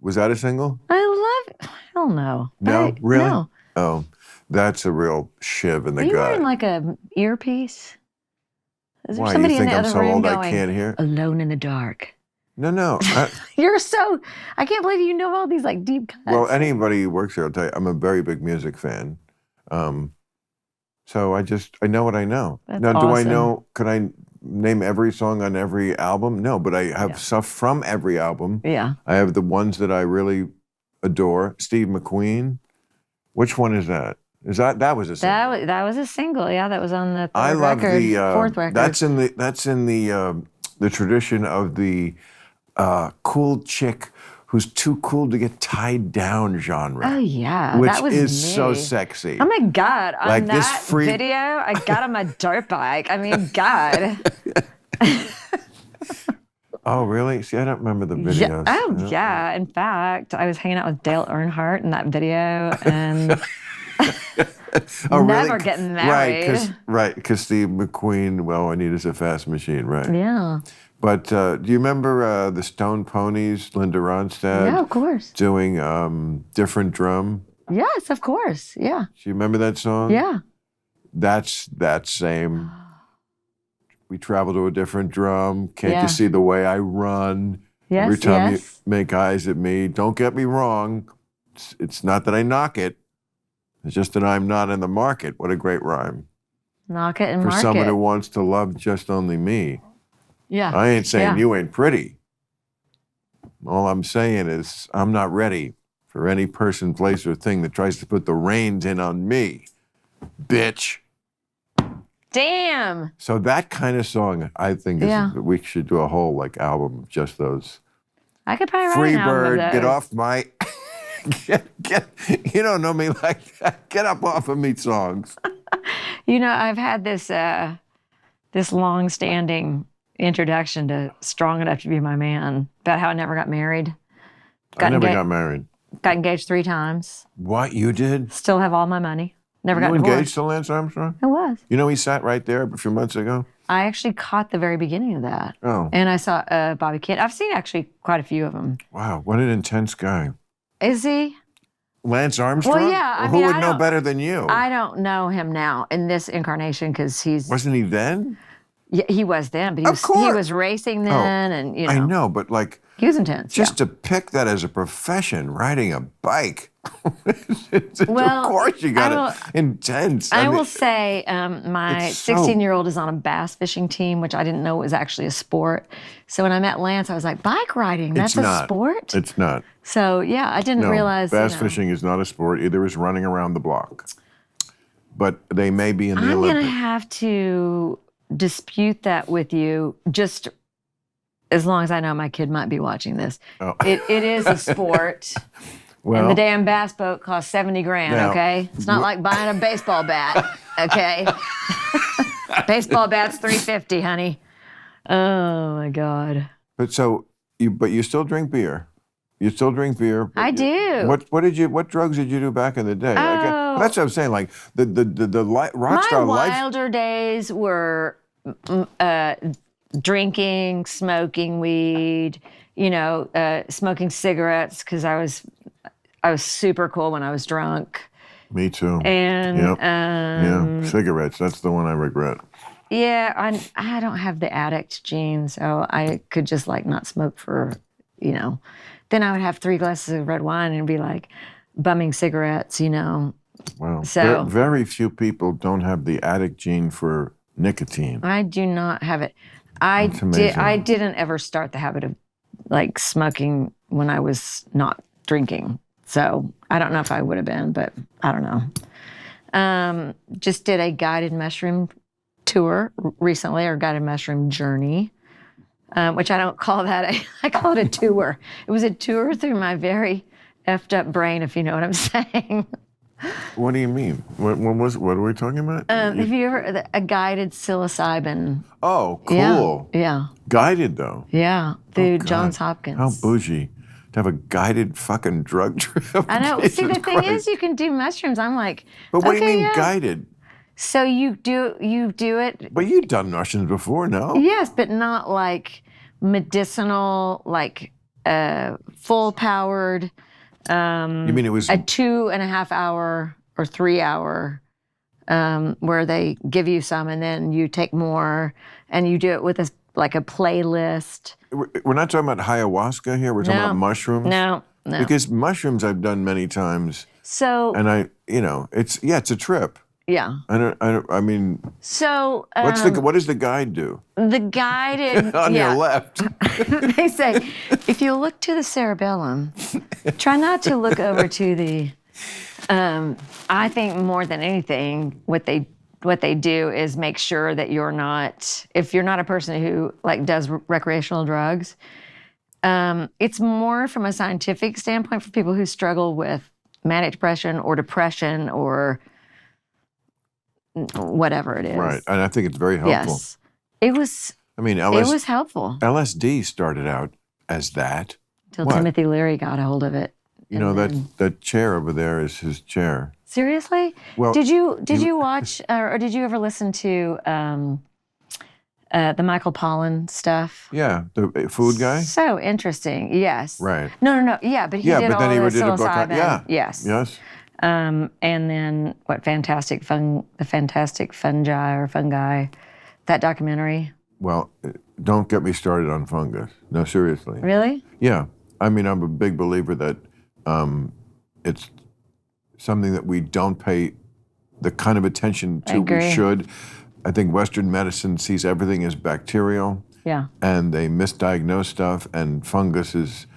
Was that a single? I love it. Hell no. No? Really? No. Oh, that's a real shiv in the Are you gut. wearing like a earpiece? Is there Why, somebody you think in the I'm other so room old going, I can't hear? Alone in the Dark? No. You're so... I can't believe you know all these like deep cuts. Well, anybody who works here will tell you, I'm a very big music fan. So I know what I know. That's now, do I awesome. know, can I name every song on every album? No, but I have stuff from every album. Yeah. I have the ones that I really adore. Steve McQueen. Which one is that? That was a single? That was a single. Yeah, that was on the I third love record, the fourth record. That's in the tradition of the cool chick who's too cool to get tied down genre. Oh yeah, which that was is me. so sexy. Oh my God! On Like this that free- video, I got on my dirt bike. I mean, God. Oh really? See, I don't remember the videos. Oh yeah. In fact, I was hanging out with Dale Earnhardt in that video, and Oh, never really? getting married. Right, because Steve McQueen, well, I need is a fast machine, right? Yeah. But do you remember the Stone Ponies, Linda Ronstadt? Yeah, of course. Doing Different Drum? Yes, of course. Yeah. Do you remember that song? Yeah. That's that same. We travel to a different drum. Can't Yeah. you see the way I run? Yes. Every time you yes. make eyes at me, don't get me wrong. It's not that I knock it. It's just that I'm not in the market. What a great rhyme. Knock it and For mark someone it. who wants to love just only me. Yeah. I ain't saying Yeah. you ain't pretty. All I'm saying is I'm not ready for any person, place, or thing that tries to put the reins in on me. Bitch. Damn. So that kind of song, I think, is, Yeah. we should do a whole album of just those. I could probably write Free an album bird, of get those. off my. Get, you don't know me like that. Get up off of me songs. You know, I've had this this long-standing introduction to "Strong Enough to Be My Man" about how I never got married. I never got married. Got engaged 3 times. What, you did? Still have all my money. Never You got engaged divorced. to Lance Armstrong? I was. You know he sat right there a few months ago? I actually caught the very beginning of that. Oh, And I saw Bobby Kid. I've seen actually quite a few of them. wow. What an intense guy. Is he? Lance Armstrong? Well, yeah, I Who mean, would I know don't- better than you? I don't know him now in this incarnation because he's Wasn't he then? yeah, he was then, but Of he course. was racing then, and you know, I know, but like, he was intense. just to pick that as a profession, riding a bike. Well, of course you I got will- it. Intense. I mean, will say my it's so- 16-year-old is on a bass fishing team, which I didn't know was actually a sport. So when I met Lance, I was like, bike riding, that's it's a not. sport? It's not. So yeah, I didn't No, realize. bass you know, fishing is not a sport. Either is running around the block. But they may be in the I'm going to Olympics. have to dispute that with you just as long as I know my kid might be watching this. Oh. It is a sport. Well, And the damn bass boat costs 70 grand, Now, okay? It's not like buying a baseball bat, okay? Baseball bat's $350, honey. Oh my God. but you still drink beer. You still drink beer. but I you- do. What drugs did you do back in the day? Oh. That's what I'm saying. Like the rock My star life. wilder days were drinking, smoking weed, smoking cigarettes because I was super cool when I was drunk. Me too. And Yep. Yeah, cigarettes. That's the one I regret. yeah, I don't have the addict gene, so I could just like not smoke for, Then I would have 3 glasses of red wine and be like bumming cigarettes, Wow. So- Very few people don't have the addict gene for nicotine. I do not have it. That's amazing. I didn't ever start the habit of like smoking when I was not drinking. So I don't know if I would have been, but I don't know. Just did a guided mushroom tour recently, or guided mushroom journey, which I don't call that. I call it a tour. It was a tour through my very effed up brain, if you know what I'm saying. What do you mean? What are we talking about? Have you ever a guided psilocybin? Oh, cool. Yeah. Guided though. Yeah. Through God. Johns Hopkins. How bougie to have a guided fucking drug trip. I know. See, the Jesus thing Christ. is, you can do mushrooms. I'm like, But what do you okay, mean yeah. guided? So you do it. But you've done mushrooms before, no? Yes, but not like medicinal, like full powered. You mean it was A 2.5 hour or 3 hour where they give you some and then you take more and you do it with a playlist. We're not talking about ayahuasca here. We're talking No. about mushrooms. No. Because mushrooms I've done many times, So and it's a trip. yeah. I mean, So what does the guide do? the guided On yeah. your left. They say, if you look to the cerebellum, try not to look over to the. I think more than anything, what they do is make sure that you're not. If you're not a person who does recreational drugs, it's more from a scientific standpoint for people who struggle with manic depression or whatever it is. Right, and I think it's very helpful. Yes, it was. I mean, It was helpful LSD started out as that. till What? Timothy Leary got a hold of it. You know, And that chair over there is his chair. Seriously? Well, did you watch or did you ever listen to the Michael Pollan stuff? Yeah, the food guy. So interesting. Yes. Right. No. Yeah, but he Yeah, did but then all he the did a book on. psilocybin. Yeah. Yes. Yes. And then the Fantastic Fungi, that documentary. Well, don't get me started on fungus. No, seriously. Really? Yeah. I mean, I'm a big believer that it's something that we don't pay the kind of attention I to we agree. should. I think Western medicine sees everything as bacterial, Yeah. and they misdiagnose stuff, and fungus is,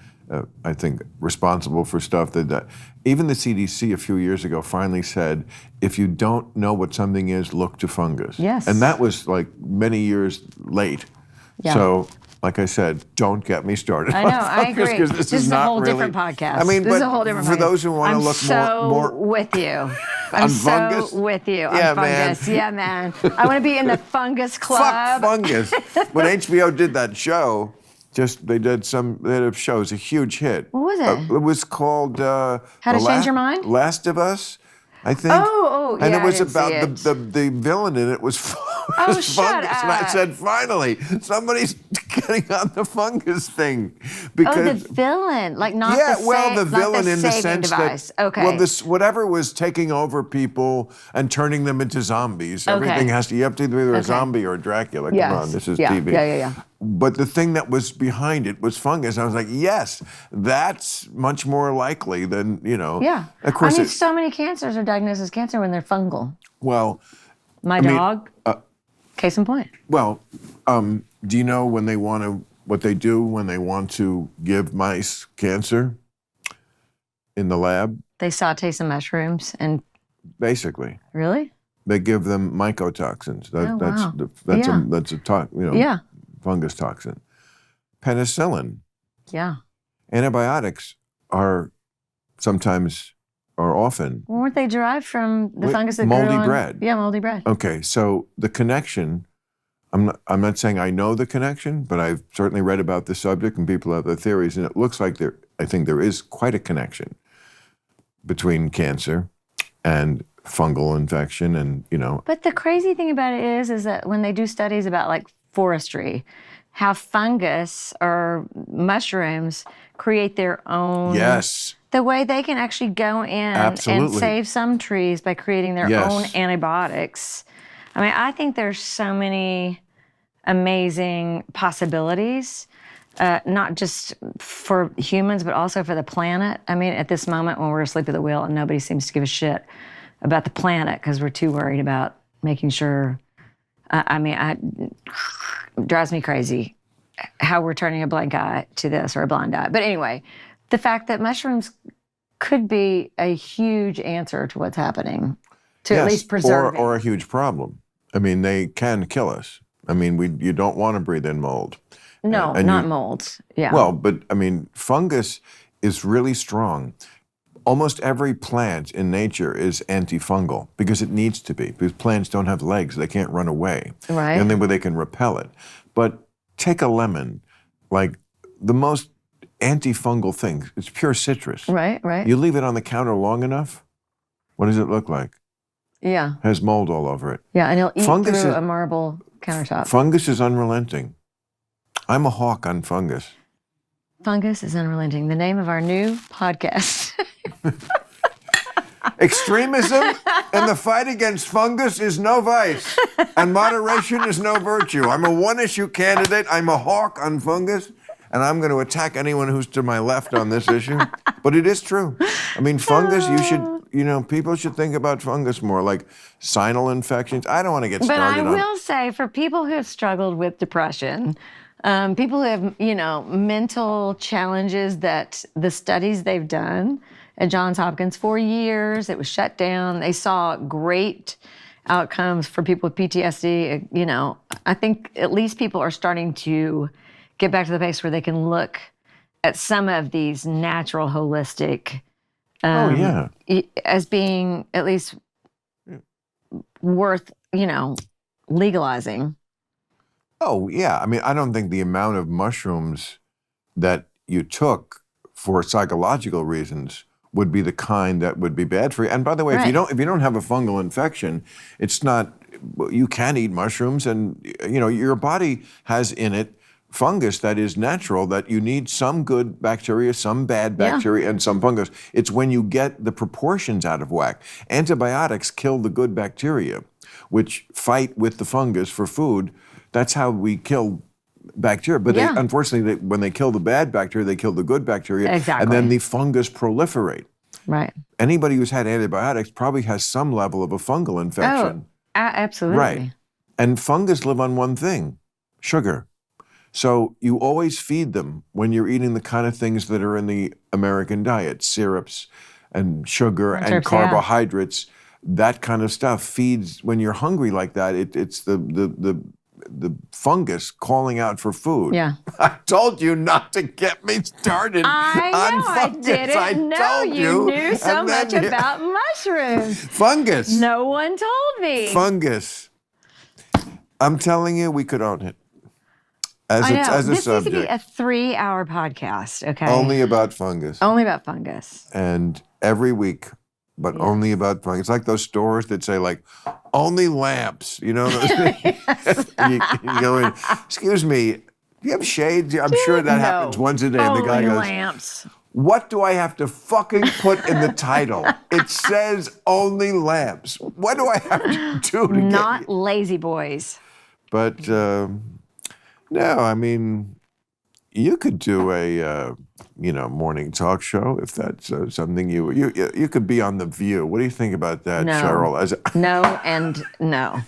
I think, responsible for stuff that even the CDC a few years ago finally said, if you don't know what something is, look to fungus. Yes. And that was like many years late. Yeah. So, like I said, don't get me started. I on know, I fungus, agree. 'cause this is a not whole really, different podcast. I mean, this is but a whole different for podcast. those who want to I'm look so more with you. I'm On so fungus? with you Yeah, on fungus. man. Yeah, man. I want to be in the fungus club. fuck fungus. When HBO did that show, they had a show. It was a huge hit. What was it? It was called How to Change Your Mind? Last of Us, I think. Oh, And yeah, it was I didn't about see the villain in it was Oh, was shut fungus. And I up. said, finally, somebody's getting on the fungus thing. Oh, the Because villain, like not yeah, the well, the not villain in the saving sense device. that Okay. well, this whatever was taking over people and turning them into zombies. Everything has to you have to be either a zombie or a Dracula. Come Yes. on, this is Yeah, TV. yeah. But the thing that was behind it was fungus. I was like, yes, that's much more likely than Yeah. Of course, I mean, so many cancers are diagnosed as cancer when they're fungal. well, My mean, dog, case in point. well, do you know what they do when they want to give mice cancer in the lab? They saute some mushrooms and Basically. really? They give them mycotoxins. Oh, wow. Yeah. That's a Yeah. fungus toxin. Penicillin. Yeah. Antibiotics are sometimes or often. Weren't they derived from the Wait, fungus that moldy grew on? bread. Yeah, moldy bread. Okay, so the connection. I'm not saying I know the connection, but I've certainly read about the subject and people have their theories, and it looks like I think there is quite a connection between cancer and fungal infection, and But the crazy thing about it is that when they do studies about like forestry, how fungus or mushrooms create their own. yes, The way they can actually go in and Absolutely. save some trees by creating their Yes. own antibiotics. I mean, I think there's so many amazing possibilities, not just for humans, but also for the planet. I mean, at this moment when we're asleep at the wheel and nobody seems to give a shit about the planet because we're too worried about making sure. It drives me crazy how we're turning a blank eye to this or a blind eye. But anyway, the fact that mushrooms could be a huge answer to what's happening, to at yes, least preserve or a huge problem. I mean, they can kill us. I mean, you don't want to breathe in mold. No, and not you- molds. Yeah. Well, but I mean, fungus is really strong. Almost every plant in nature is antifungal because it needs to be, because plants don't have legs. They can't run away. Right. The only way they can repel it. But take a lemon, like the most antifungal thing. It's pure citrus. right. You leave it on the counter long enough, what does it look like? Yeah. Has mold all over it. Yeah. And it'll eat Fungus through is- a marble countertop. Fungus is unrelenting. I'm a hawk on fungus. Fungus is unrelenting. The name of our new podcast. Extremism and the fight against fungus is no vice, and moderation is no virtue. I'm a one-issue candidate. I'm a hawk on fungus, and I'm going to attack anyone who's to my left on this issue. But it is true. I mean, fungus, people should think about fungus more, like sinal infections. I don't want to get But started I on will say, for people who have struggled with depression, people who have, mental challenges that the studies they've done at Johns Hopkins for years, it was shut down. They saw great outcomes for people with PTSD. I think at least people are starting to get back to the place where they can look at some of these natural, holistic, Oh, yeah. as being at least worth, legalizing. Oh, yeah. I mean, I don't think the amount of mushrooms that you took for psychological reasons would be the kind that would be bad for you. And by the way, if you don't have a fungal infection, it's not. You can eat mushrooms, and your body has in it fungus that is natural. That you need some good bacteria, some bad bacteria, and some fungus. It's when you get the proportions out of whack. Antibiotics kill the good bacteria, which fight with the fungus for food. That's how we kill bacteria. But unfortunately, when they kill the bad bacteria, they kill the good bacteria. Exactly. And then the fungus proliferate. Right. Anybody who's had antibiotics probably has some level of a fungal infection. Absolutely. Right. And fungus live on one thing, sugar. So you always feed them when you're eating the kind of things that are in the American diet, syrups and sugar and Syrups, carbohydrates. That kind of stuff feeds when you're hungry like that. It's the fungus calling out for food. Yeah. I told you not to get me started I on know, I fungus. didn't know told you knew so and then much you- about mushrooms. fungus. No one told me. Fungus. I'm telling you, we could own it as I know. a This needs to subject. be a 3-hour podcast, okay? Only about fungus. Only about fungus. And every week, but only about fungus. It's like those stores that say like, only lamps, those you go in, excuse me, do you have shades? I'm sure that happens once a day. And the guy Only goes, lamps. what do I have to fucking put in the title? It says only lamps. What do I have to do to Not get lazy boys. But no, I mean, you could do a morning talk show if that's something you could be on The View. What do you think about that, No. Sheryl? No and no.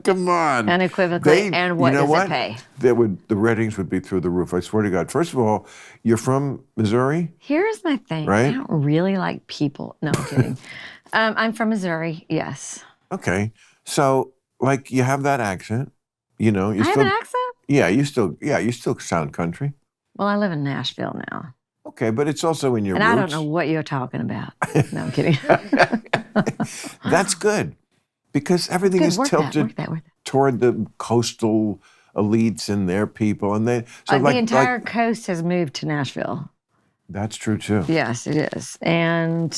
Come on, Unequivocally. And what does it pay? The ratings would be through the roof. I swear to God. First of all, you're from Missouri, Here's my thing. Right? I don't really like people. No, I'm kidding. I'm from Missouri, yes. okay? So like you have that accent, you I have an accent? Yeah, you still sound country. Well, I live in Nashville now. Okay, but it's also in your And roots. I don't know what you're talking about. No, I'm kidding. That's good because everything Good, is work tilted that. toward the coastal elites and their people, and they The entire coast has moved to Nashville. that's true too. Yes, it is. And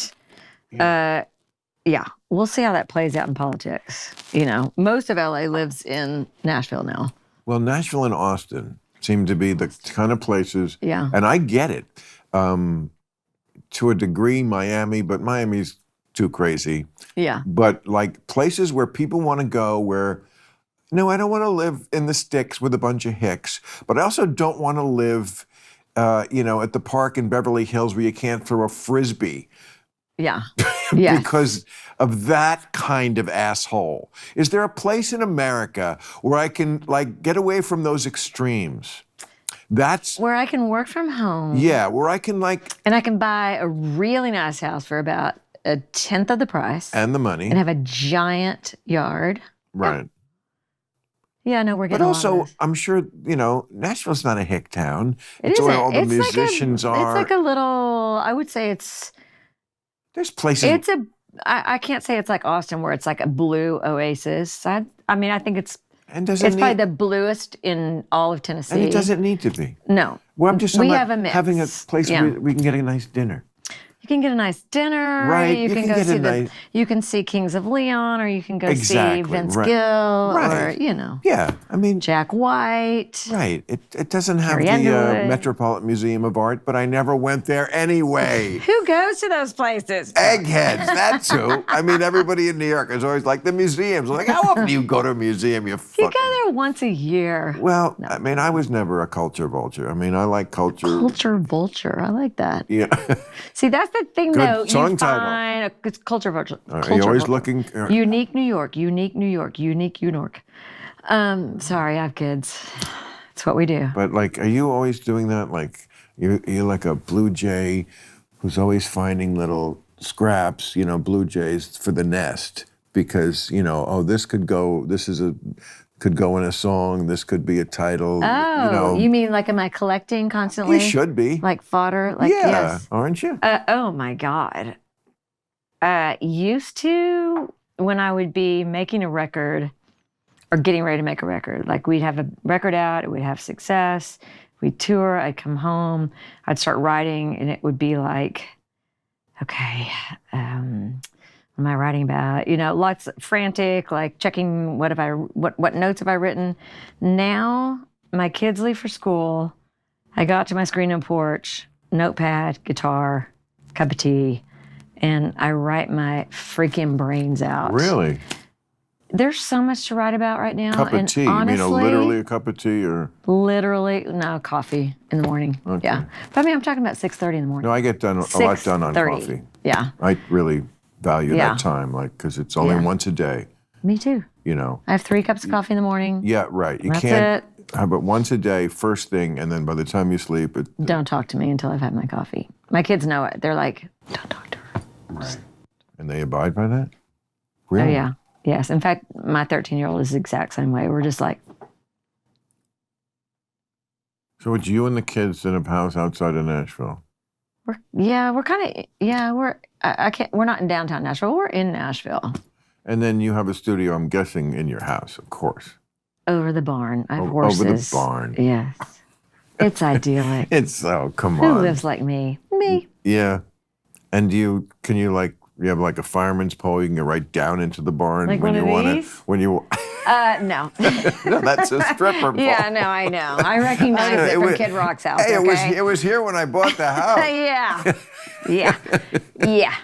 we'll see how that plays out in politics. You know, most of LA lives in Nashville now. Well, Nashville and Austin seem to be the kind of places, Yeah. and I get it. To a degree, Miami, but Miami's too crazy. Yeah. But like places where people want to go where, no, I don't want to live in the sticks with a bunch of hicks, but I also don't want to live, at the park in Beverly Hills where you can't throw a Frisbee Yeah. Yeah. because of that kind of asshole. Is there a place in America where I can like get away from those extremes? That's Where I can work from home. yeah, where I can like And I can buy a really nice house for about a tenth of the price and the money, and have a giant yard. right? Yeah, no, we're But getting a lot of also, this. I'm sure Nashville's not a hick town. It It's where isn't. all the It's musicians like are. It's like a little, I would say There's places. I can't say it's like Austin where it's like a blue oasis. I mean, I think it's and doesn't it's probably need, the bluest in all of Tennessee. and it doesn't need to be. No. Well, I'm just We talking have about a mix. having a place Yeah. where we can get a nice dinner. You can get a nice dinner. Right, You you can can go get a see nice- you can see Kings of Leon, or you can go Exactly, see Vince right. Gill, Right. or Yeah, I mean, Jack White. right. It doesn't have Carrie the Underwood. Metropolitan Museum of Art, but I never went there anyway. Who goes to those places? Eggheads, that's who. I mean, everybody in New York is always like the museums. I'm like, how often do you go to a museum? You You fucking. go there once a year. Well, I mean, I was never a culture vulture. I mean, I like culture. Culture vulture. I like that. Yeah. See, that's the thing, Good though. song You title. find it's culture vulture. Are Culture you always vulture. looking? Unique New York. Unique New York. Unique New York. Sorry, I have kids. It's what we do. But like, are you always doing that? Like, you're like a blue jay who's always finding little scraps, blue jays for the nest because this could go. Could go in a song. This could be a title. Oh, you mean like am I collecting constantly? You should be. Like fodder? Like yeah, yes. aren't you? Oh my God. Used to when I would be making a record or getting ready to make a record. Like we'd have a record out, it would have success, we'd tour, I'd come home, I'd start writing, and it would be like, okay, what am I writing about? Lots of frantic, like checking what notes have I written. Now my kids leave for school. I got to my screen and porch, notepad, guitar, cup of tea, and I write my freaking brains out. Really? There's so much to write about right now. Cup of and tea? Honestly, Literally a cup of tea, or literally, no, coffee in the morning. Okay. Yeah. But I mean, I'm talking about 6:30 in the morning. no? I get a lot done on 6:30. coffee. Yeah, I really value Yeah. that time, like because it's only Yeah. once a day. me too. I have 3 cups of coffee in the morning. Yeah, right. You That's can't have it once a day, first thing, and then by the time you sleep, Don't talk to me until I've had my coffee. My kids know it. They're like, don't talk to her. and they abide by that. Oh, Really? yeah. Yes. In fact, my 13-year-old is the exact same way. We're just like, So it's you and the kids in a house outside of Nashville. we're not in downtown Nashville. We're in Nashville. And then you have a studio, I'm guessing, in your house, of course. Over the barn. I have Over the horses. barn. Yes. It's idyllic. Come Who on. lives like me? Me. Yeah. And you have like a fireman's pole you can get right down into the barn Like when one you of want to, these? when you, No. no, that's a stripper pole. Yeah, no, I know. I recognize I know, it it from was- Kid Rock's house, Hey, okay? it was here when I bought the house. Yeah. Yeah. Yeah.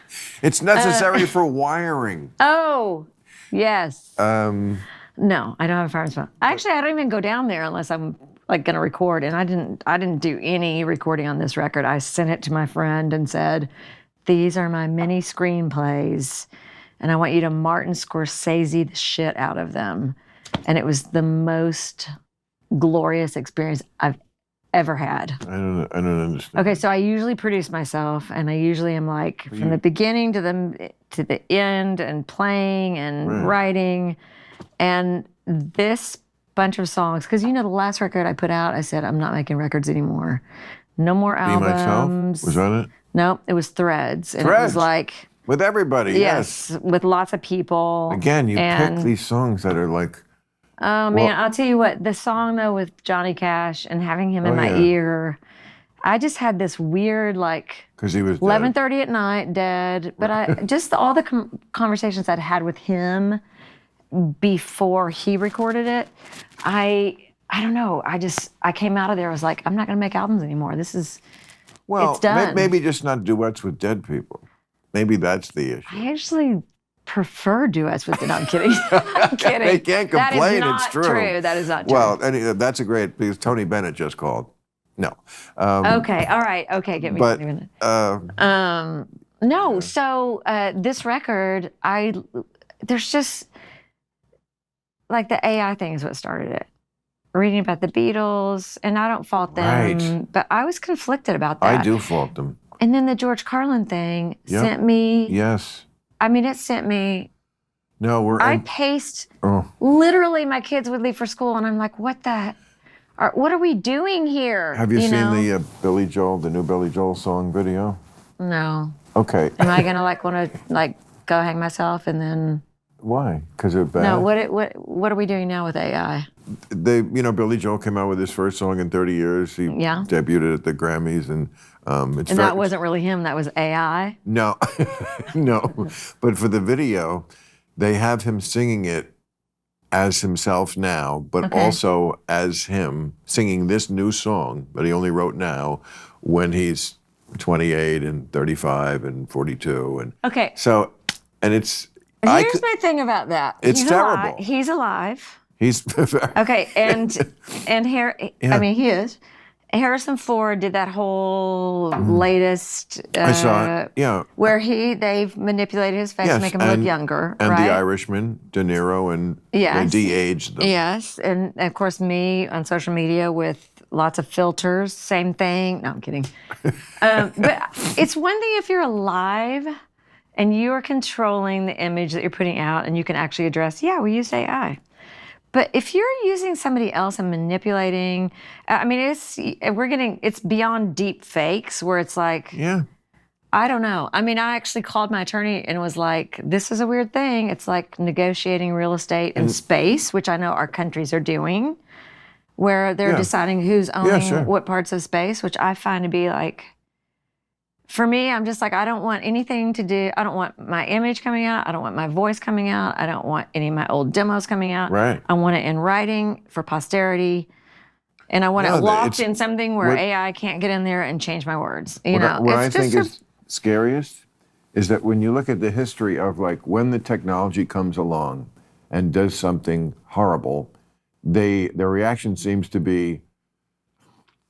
It's necessary for wiring. Oh, yes. Um, No, I don't have a fireman's phone. Actually, I don't even go down there unless I'm like going to record. And I didn't do any recording on this record. I sent it to my friend and said, "These are my mini screenplays, and I want you to Martin Scorsese the shit out of them." And it was the most glorious experience I've ever had. I don't understand. Okay, so I usually produce myself, and I usually am like from the beginning to the end, and playing and writing. And this bunch of songs, because the last record I put out, I said I'm not making records anymore. No more Be albums. Myself? Was that it? No, it was Threads, and it Threads? was like With everybody, yes. with lots of people. Again, you and, pick these songs that are like, Oh man, I'll tell you what. The song though with Johnny Cash and having him in Oh, my yeah. ear, I just had this weird, like, Because he was dead. 11:30 at night, dead. But I just all the conversations I'd had with him before he recorded it, I don't know. I came out of there. I was like, I'm not going to make albums anymore. This is, Well, it's done. maybe just not duets with dead people. Maybe that's the issue. I actually prefer duets with. No, I'm kidding. I'm kidding. They can't complain. That is not It's true. That is not true. Well, that's a great, because Tony Bennett just called. No. Okay. All right. Okay. Get me. But No. So this record, there's just like the AI thing is what started it. Reading about the Beatles, and I don't fault them, Right. but I was conflicted about that. I do fault them. And then the George Carlin thing Yep. sent me. Yes. I mean, it sent me. No, we're. I paced. Oh. Literally, my kids would leave for school, and I'm like, "What what are we doing here?" Have you seen know? the Billy Joel, the new Billy Joel song video? No. Okay. Am I gonna want to go hang myself and then? Why? Because it's bad. No. What are we doing now with AI? Billy Joel came out with his first song in 30 years. He Yeah. debuted at the Grammys, and it's And that wasn't really him. That was AI. No, no. But for the video, they have him singing it as himself now, but Okay. also as him singing this new song that he only wrote now when he's 28 and 35 and 42. And Okay. so, and it's... Here's my thing about that. It's terrible. He's alive. He's... Okay, and Yeah. I mean, he is. Harrison Ford did that whole latest. I saw it, yeah. Where they've manipulated his face to Yes, make him look younger, And right? the Irishman, De Niro, and Yes. they de-aged them. Yes, and of course me on social media with lots of filters, same thing. No, I'm kidding. But it's one thing if you're alive and you are controlling the image that you're putting out and you can actually address, yeah, we used AI. But if you're using somebody else and manipulating, I mean, it's beyond deep fakes where it's like, Yeah. I don't know. I mean, I actually called my attorney and was like, this is a weird thing. It's like negotiating real estate in space, which I know our countries are doing, where they're Yeah. deciding who's owning sure. what parts of space, which I find to be like, for me, I'm just like, I don't want anything to do. I don't want my image coming out. I don't want my voice coming out. I don't want any of my old demos coming out. Right. I want it in writing for posterity. And I want No, it locked it's- in something where what- AI can't get in there and change my words. You What I- know, what I it's think just is scariest is that when you look at the history of like when the technology comes along and does something horrible, their reaction seems to be,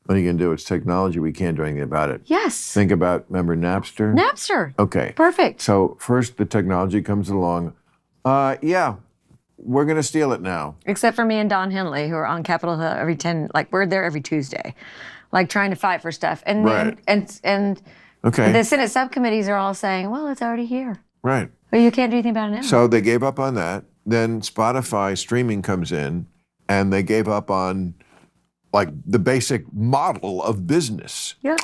what are you going to do? It's technology. We can't do anything about it. yes. Think about, remember Napster? Napster. Okay. Perfect. So first the technology comes along. Yeah, we're going to steal it now. Except for me and Don Henley, who are on Capitol Hill we're there every Tuesday, like trying to fight for stuff. And Right. and Okay. the Senate subcommittees are all saying, well, it's already here. Right. Well, you can't do anything about it now. So they gave up on that. Then Spotify streaming comes in, and they gave up on like the basic model of business. yeah.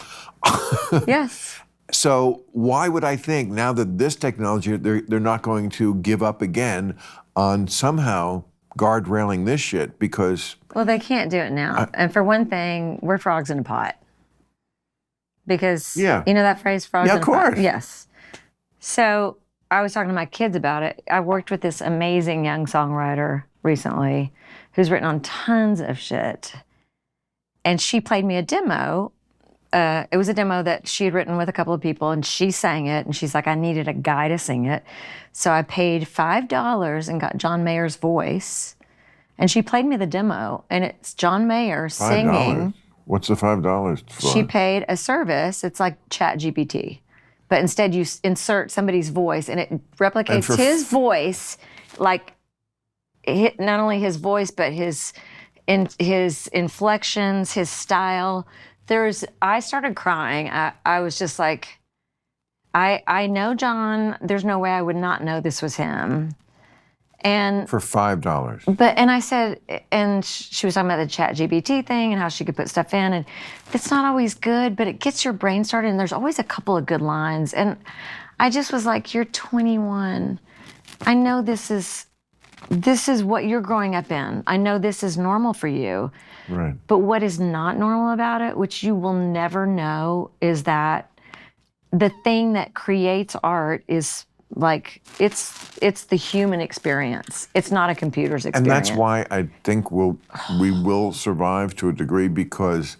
Yes. So why would I think now that this technology, they're not going to give up again on somehow guardrailing this shit because Well, they can't do it now. And for one thing, we're frogs in a pot. Because, Yeah. you know that phrase, frogs Yeah, in of a pot? course. Yes. So I was talking to my kids about it. I worked with this amazing young songwriter recently who's written on tons of shit. And she played me a demo. It was a demo that she had written with a couple of people, and she sang it. And she's like, I needed a guy to sing it. So I paid $5 and got John Mayer's voice. And she played me the demo, and it's John Mayer singing. $5. What's the $5 for? She paid a service. It's like ChatGPT, but instead you insert somebody's voice, and it replicates for his voice, like not only his voice, but his inflections, his style. I started crying. I was just like, I know John. There's no way I would not know this was him. And For $5. and I said, and she was talking about the ChatGPT thing and how she could put stuff in, and it's not always good, but it gets your brain started, and there's always a couple of good lines. And I just was like, you're 21. I know this is this is what you're growing up in. I know this is normal for you. Right. But what is not normal about it, which you will never know, is that the thing that creates art is like it's the human experience. It's not a computer's And experience. that's why I think we will survive to a degree, because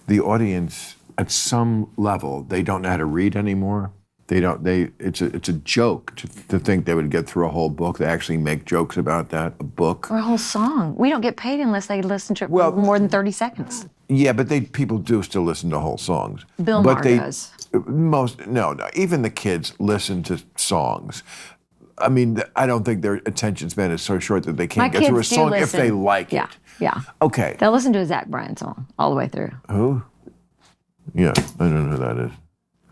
the audience, at some level, they don't know how to read anymore. It's a joke to think they would get through a whole book. They actually make jokes about that, a book. Or a whole song. We don't get paid unless they listen to it Well, for more than 30 seconds. Yeah, but people do still listen to whole songs. Bill but Maher does. No, even the kids listen to songs. I mean, I don't think their attention span is so short that they can't My get through a kids do song if listen. they like Yeah, it. yeah. Okay. They'll listen to a Zach Bryan song all the way through. Who? Yeah, I don't know who that is.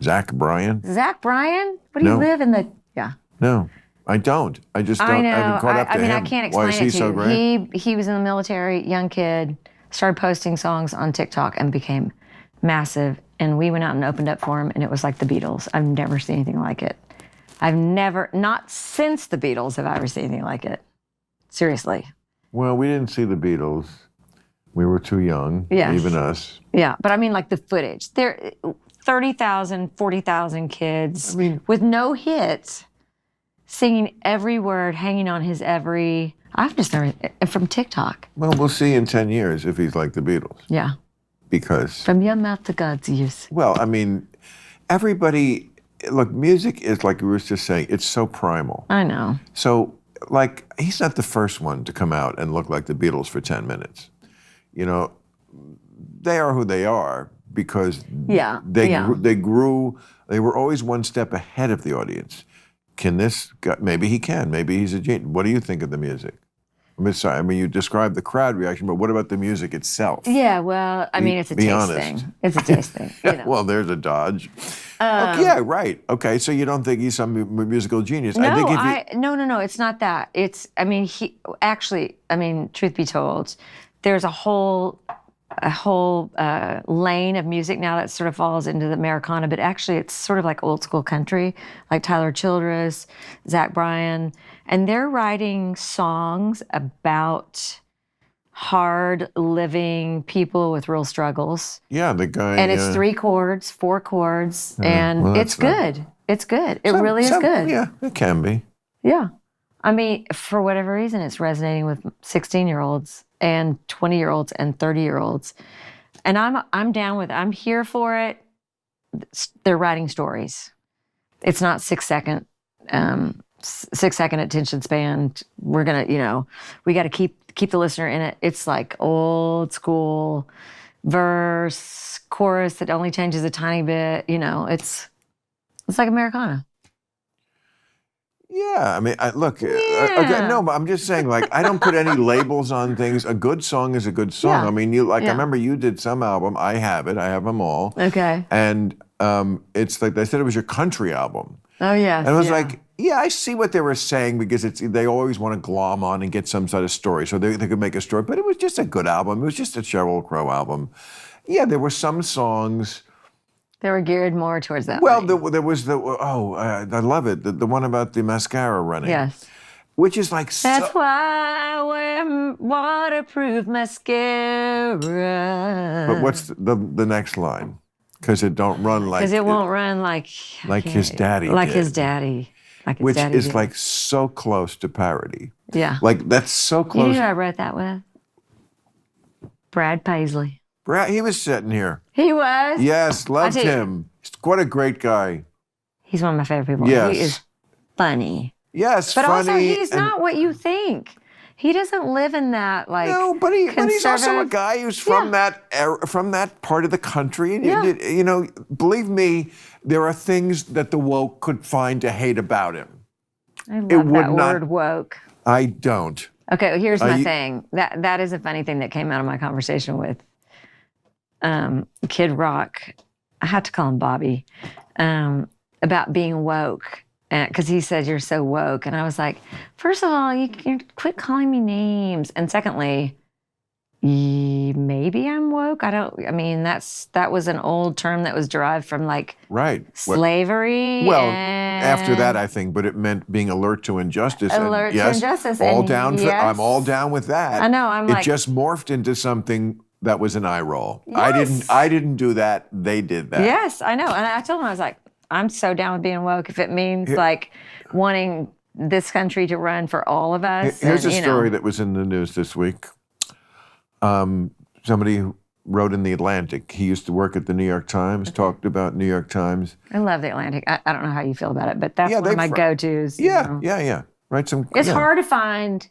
Zach Bryan? Zach Bryan? What do you No. live in the? Yeah. No, I don't. I just don't. I know. I haven't caught up to I mean, him. I can't Why explain is he it to so you. great? He was in the military, young kid, started posting songs on TikTok and became massive. And we went out and opened up for him, and it was like the Beatles. I've never seen anything like it. Not since the Beatles have I ever seen anything like it. Seriously. Well, we didn't see the Beatles. We were too young, Yes. even us. Yeah, but I mean, like the footage. There, 30,000, 40,000 kids I mean- with no hits, singing every word, hanging on his every. I've just never from TikTok. Well, we'll see in 10 years if he's like the Beatles. Yeah, Because, from your mouth to God's ears. well, I mean, everybody, look, music is, like we were just saying, it's so primal. I know. So, like, he's not the first one to come out and look like the Beatles for 10 minutes. You know, they are who they are because Yeah, they yeah. grew, they were always one step ahead of the audience. Can this guy, maybe he can, maybe he's a genius. What do you think of the music? I mean, you described the crowd reaction, but what about the music itself? Yeah, well, I mean, it's a be taste honest. thing. It's a taste thing. You know. Well, there's a dodge. Okay, yeah, right. Okay, so you don't think he's some musical genius? No, I think if you, no, it's not that. It's, I mean, truth be told, there's a whole lane of music now that sort of falls into the Americana, but actually it's sort of like old school country, like Tyler Childers, Zach Bryan, and they're writing songs about hard living people with real struggles. yeah, the guy. And it's 3 chords, 4 chords, and well, it's that's not- good. It's good. It really is good. Yeah, it can be. Yeah. I mean, for whatever reason, it's resonating with 16-year-olds and 20-year-olds and 30-year-olds. And I'm down with it. I'm here for it. They're writing stories. It's not 6-second attention span. We're gonna, we got to keep the listener in it. It's like old school verse, chorus that only changes a tiny bit. It's like Americana. Yeah, I mean, look, Yeah. no, but I'm just saying, like, I don't put any labels on things. A good song is a good song. Yeah. I mean, I Yeah. remember you did some album. I have them all. Okay. And it's like they said it was your country album. Oh yes. And I was yeah. like, yeah, I see what they were saying because they always want to glom on and get some sort of story. So they could make a story, but it was just a good album. It was just a Sheryl Crow album. Yeah, there were some songs. They were geared more towards that. Well, way. there was I love it. The one about the mascara running. Yes. Which is like That's so, why I wear waterproof mascara. But what's the next line? Because it don't run like Because it won't run like his daddy Like did. his daddy. Like his which daddy is did. like so close to parody. Yeah. Like that's so You know close. who I wrote that with? Brad Paisley. Brad, he was sitting here. He was. Yes, loved tell you- him. What a great guy. He's one of my favorite people. Yes. He is funny. Yes, But funny. also, he's and- not what you think. He doesn't live in that, like, No, but he's also a conservative- guy who's from that from that part of the country. And Yeah. believe me, there are things that the woke could find to hate about him. I love would that not- word woke. I don't. Okay, well, here's my you- thing. That is a funny thing that came out of my conversation with Kid Rock. I had to call him Bobby, about being woke. Because he said, you're so woke. And I was like, first of all, you quit calling me names. And secondly, maybe I'm woke. I mean, that was an old term that was derived from like Right. slavery Well, after that, I think, but it meant being alert to injustice. Alert and to yes, injustice, All and down. yes. I'm all down with that. I know, I'm it like- just morphed into something that was an eye roll. Yes. I didn't do that. They did that. Yes, I know. And I told him, I was like, I'm so down with being woke if it means like wanting this country to run for all of us. Here's and, a you story know. that was in the news this week. Somebody who wrote in the Atlantic. He used to work at the New York Times. Talked about New York Times. I love the Atlantic. I don't know how you feel about it, but that's Yeah, one of my they've- go-tos. you know. Yeah. Right. It's yeah. hard to find.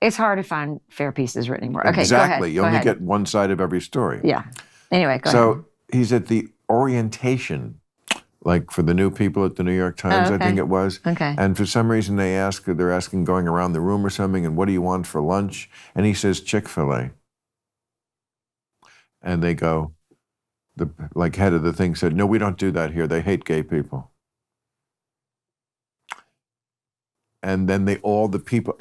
It's hard to find fair pieces written anymore. Okay, Exactly. go ahead. You Go only ahead. get one side of every story. Yeah. Anyway, go ahead. So he's at the orientation, like for the new people at the New York Times, Oh, I okay. think it was. Okay. And for some reason they're asking going around the room or something, and what do you want for lunch? And he says Chick-fil-A. And they go, the like head of the thing said, no, we don't do that here. They hate gay people. And then all the people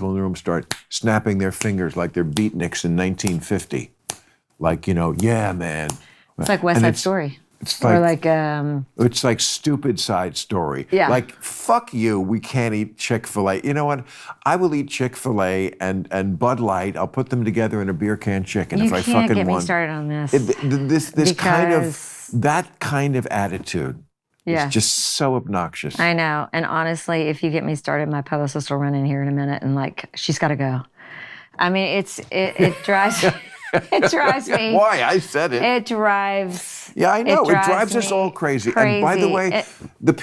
in the room start snapping their fingers like they're beatniks in 1950. Like, yeah, man. it's like West and Side it's- Story. It's Or like like, it's like Stupid Side Story. Yeah. Like, fuck you, we can't eat Chick-fil-A. You know what? I will eat Chick-fil-A and Bud Light. I'll put them together in a beer can chicken you if I can't fucking get me want. started on this. This kind of Because- that kind of attitude Yeah. is just so obnoxious. I know. And honestly, if you get me started, my publicist will run in here in a minute and like, she's got to go. I mean, it drives it drives me. Why? I said it. It drives. Yeah, I know. It drives us me all crazy. And by the crazy. way, the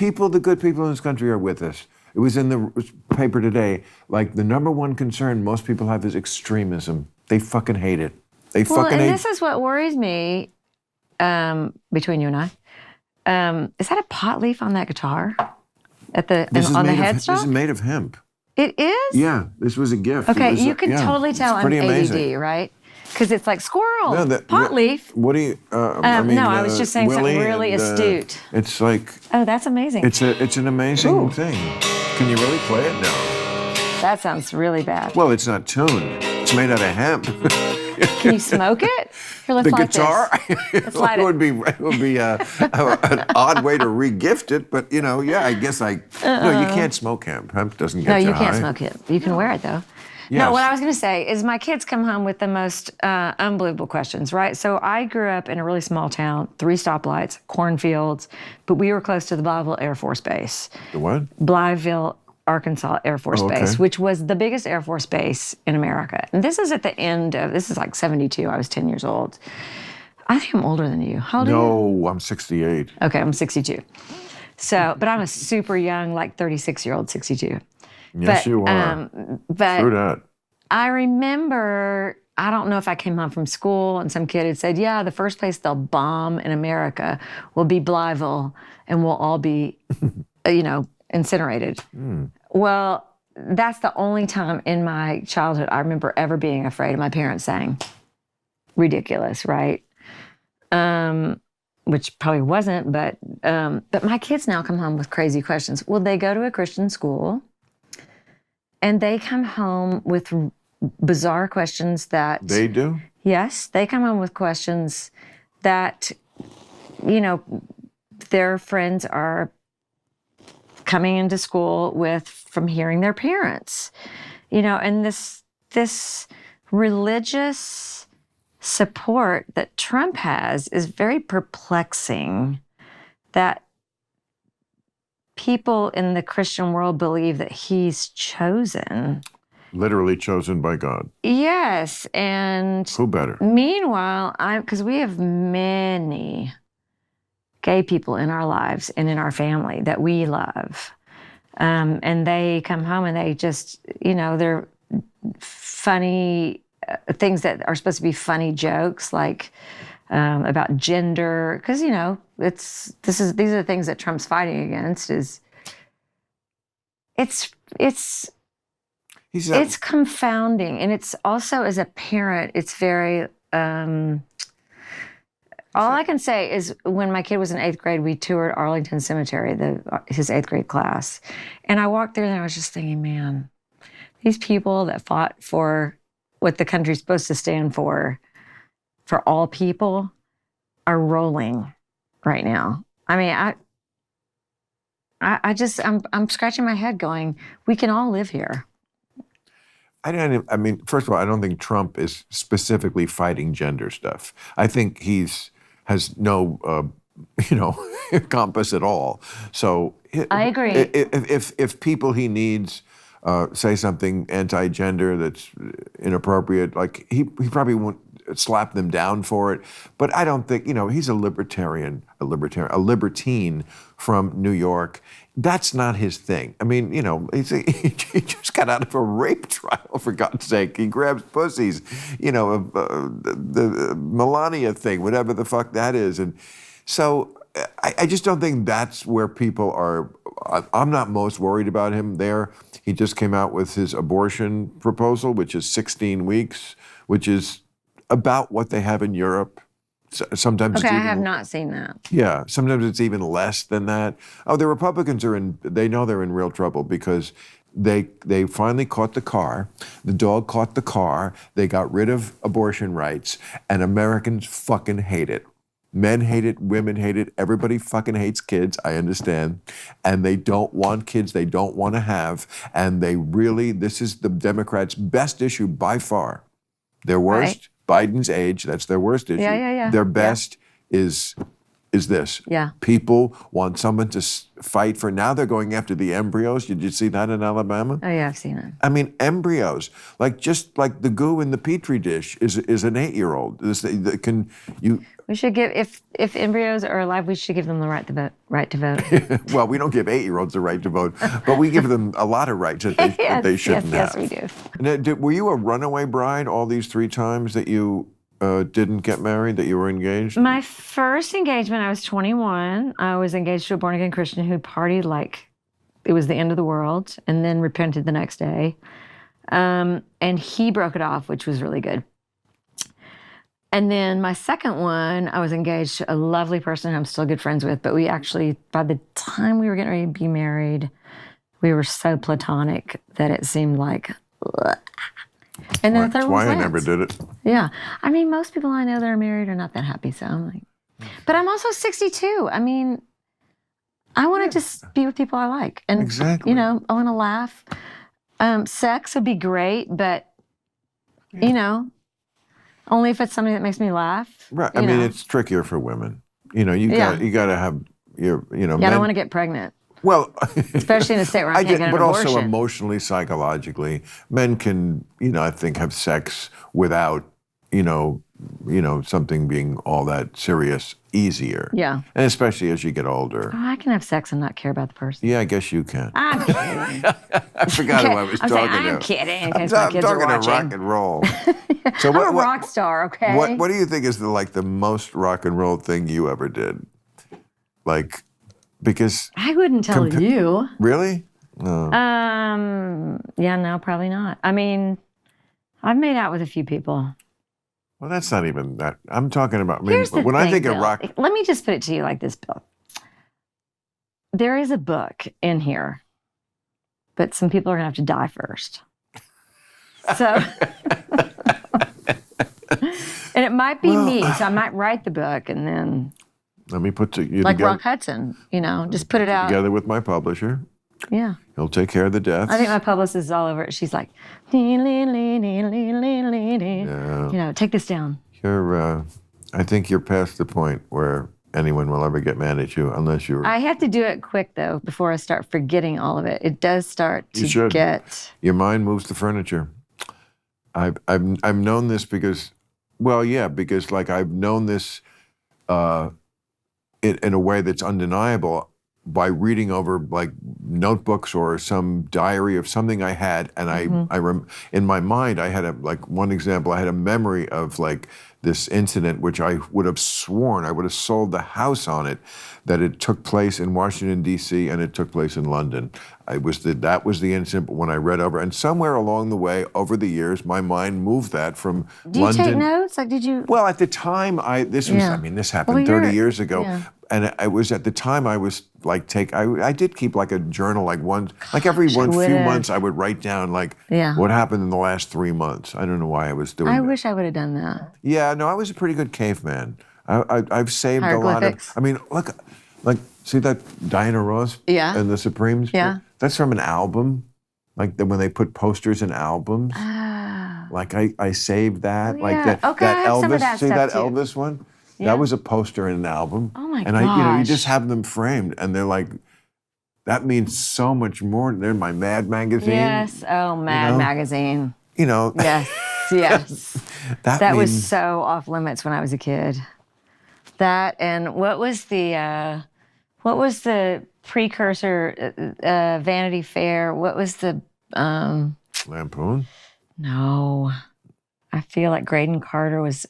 good people in this country are with us. It was in the paper today. Like, the number one concern most people have is extremism. They fucking hate it. They Well, fucking and hate this is what worries me between you and I. Is that a pot leaf on that guitar? On the This is headstock? made of hemp. It is? Yeah, this was a gift. It Okay, was you can yeah, totally tell it's I'm pretty ADD, amazing. right? Because it's like squirrel, No, pot leaf. What do you? I mean, no, I was just saying something Willie really and, astute. It's like Oh, that's amazing. it's an amazing Ooh. thing. Can you really play it? No. That sounds really bad. Well, it's not tuned. It's made out of hemp. Can you smoke it? Here, let's The light guitar, This. Light it it. would be an odd way to re-gift it, but yeah, I guess no, you can't smoke hemp. Hemp doesn't get No, you you high. can't smoke it. You can wear it though. Yes. No, what I was going to say is my kids come home with the most unbelievable questions, right? So I grew up in a really small town, 3 stoplights, cornfields, but we were close to the Blytheville Air Force Base. The what? Blytheville, Arkansas Air Force Oh, okay. Base, which was the biggest Air Force base in America. And this is at the end of, this is like 72. I was 10 years old. I think I'm older than you. How old are you? No, I'm 68. Okay, I'm 62. So, but I'm a super young, like 36-year-old 62. Yes, you are. But True that. I remember, I don't know if I came home from school and some kid had said, yeah, the first place they'll bomb in America will be Blytheville and we'll all be, incinerated. Well, that's the only time in my childhood I remember ever being afraid of my parents saying, ridiculous, right? Which probably wasn't, but my kids now come home with crazy questions. Well, they go to a Christian school and they come home with bizarre questions that... They do? Yes, they come home with questions that, their friends are coming into school with from hearing their parents. And this religious support that Trump has is very perplexing, that people in the Christian world believe that he's chosen. Literally chosen by God. Yes, and Who better? meanwhile, because we have many gay people in our lives and in our family that we love. And they come home and they just, they're funny things that are supposed to be funny jokes, like about gender, because these are the things that Trump's fighting against. It's confounding, and it's also, as a parent, it's very. All I can say is, when my kid was in 8th grade, we toured Arlington Cemetery, his 8th grade class, and I walked through there and I was just thinking, man, these people that fought for what the country's supposed to stand for all people, are rolling right now. I mean, I'm scratching my head going, we can all live here. I mean, first of all, I don't think Trump is specifically fighting gender stuff. I think has no, compass at all. So I agree. If people he needs say something anti-gender that's inappropriate, like he probably won't slap them down for it. But I don't think, he's a libertine from New York. That's not his thing. I mean, he just got out of a rape trial, for God's sake. He grabs pussies, the Melania thing, whatever the fuck that is. And so I just don't think that's where people are. I'm not most worried about him there. He just came out with his abortion proposal, which is 16 weeks, which is about what they have in Europe. Sometimes Okay, it's I even, have not seen that. Yeah, sometimes it's even less than that. Oh, the Republicans they know they're in real trouble because they finally caught the car. The dog caught the car. They got rid of abortion rights, and Americans fucking hate it. Men hate it, women hate it, everybody fucking hates kids, I understand. And they don't want kids they don't want to have. And this is the Democrats' best issue by far. Their worst, Biden's age, that's their worst issue. Yeah. Their best is this. Yeah. People want someone to fight for. Now they're going after the embryos. Did you see that in Alabama? Oh, yeah, I've seen it. I mean, embryos, just like the goo in the Petri dish is an 8-year-old. We should give, if embryos are alive, we should give them the right to vote. Well, we don't give 8-year-olds the right to vote, but we give them a lot of rights that they shouldn't have. Yes, we do. Now, were you a runaway bride all these 3 times that you didn't get married, that you were engaged? My first engagement, I was 21. I was engaged to a born-again Christian who partied like it was the end of the world and then repented the next day. And he broke it off, which was really good. And then my second one, I was engaged to a lovely person I'm still good friends with, but we actually, by the time we were getting ready to be married, we were so platonic that it seemed like, ugh. And then the third That's one why was I never Lance. did it. Yeah. I mean, most people I know that are married are not that happy, so I'm like, but I'm also 62. I mean, I want to just be with people I like. And, Exactly. I want to laugh. Sex would be great, but, only if it's something that makes me laugh. Right. I mean, it's trickier for women. You got to have Yeah, I don't want to get pregnant, Well, especially in a state where I can't get an but abortion. also emotionally, psychologically, men can, I think, have sex without, something being all that serious easier. Yeah. And especially as you get older. Oh, I can have sex and not care about the person. Yeah, I guess you can. I'm kidding. I forgot who I was I'm talking saying, to. I'm kidding in I'm case my kids are talking to watching. rock and roll. So I'm a rock star, okay? What do you think is the most rock and roll thing you ever did? Because I wouldn't tell you. really? No. Yeah, no, probably not. I mean, I've made out with a few people. Well, that's not even that. I'm talking about. Here's the when thing, I think Bill. of rock, Let me just put it to you like this, Bill. There is a book in here, but some people are going to have to die first. So, and it might be me, so I might write the book and then, let me put you like together, Rock Hudson, just put it out. together with my publisher. Yeah. He'll take care of the deaths. I think my publicist is all over it. She's like, take this down. I think you're past the point where anyone will ever get mad at you unless you're. I have to do it quick though before I start forgetting all of it. It does start You to should. get. Your mind moves the furniture. I've known this because I've known this in a way that's undeniable by reading over notebooks or some diary of something I had, and in my mind I had one example. I had a memory of this incident which I would have sworn I would have sold the house on it, that it took place in Washington D.C. and it took place in London. That was the incident. But when I read over, and somewhere along the way over the years, my mind moved that from Do you London. take notes? Did you? Well, at the time, this happened Well, 30 years ago. yeah. And I was at the time I was I did keep a journal every few would've. months I would write down Yeah. what happened in the last 3 months. I don't know why I was doing I that. wish I would have done that. Yeah, no, I was a pretty good caveman. I've saved a lot of. Hieroglyphics. I mean, look, See that Diana Ross Yeah. and the Supremes? Yeah. That's from an album. Like when they put posters in albums. Ah. Like I saved that. Oh, Like yeah. that, Okay, I that have Elvis. some of that see stuff, that too. Elvis one? Yeah. That was a poster in an album. Oh, my and you gosh. just have them framed, and they're like, that means so much more. They're in my Mad magazine. Yes. Oh, Mad know? magazine. You know. Yes. Yes. that was means, so off limits when I was a kid. That and what was the precursor Vanity Fair? What was the Lampoon. no? I feel like Graydon Carter was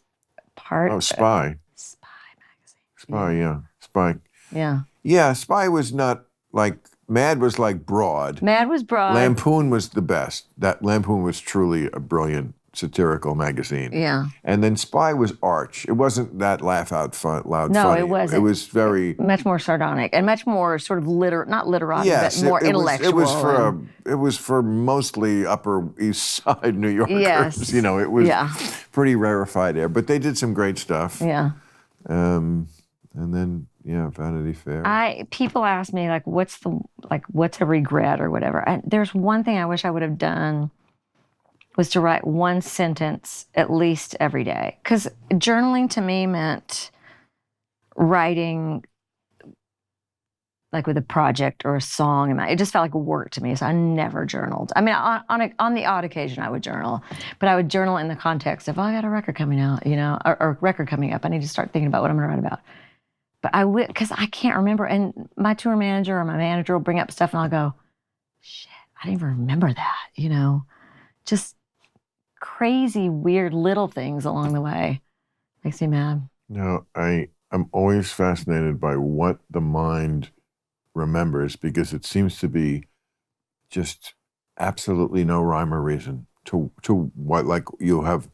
part. Oh, Spy. Spy magazine. Spy. Yeah. Spy. Yeah. Yeah. Spy was not like Mad was like broad. Mad was broad. Lampoon was the best. That Lampoon was truly a brilliant satirical magazine. Yeah. And then Spy was arch. It wasn't that laugh out loud No, funny. it wasn't. It was very Much more sardonic and much more sort of not literati, yes, but more it intellectual. it was for mostly Upper East Side New Yorkers. Yes. You know, it was Yeah. pretty rarefied there. But they did some great stuff. Yeah. And then Vanity Fair. People ask me what's a regret or whatever. There's one thing I wish I would have done was to write one sentence at least every day. Because journaling to me meant writing like with a project or a song. And it just felt like work to me. So I never journaled. I mean, on the odd occasion I would journal, but I would journal in the context of, I got a record coming out, or a record coming up. I need to start thinking about what I'm going to write about. But I would, because I can't remember. And my tour manager or my manager will bring up stuff and I'll go, shit, I didn't even remember that, Just crazy, weird little things along the way. Makes me mad. No, I'm always fascinated by what the mind remembers because it seems to be just absolutely no rhyme or reason to what, like you'll have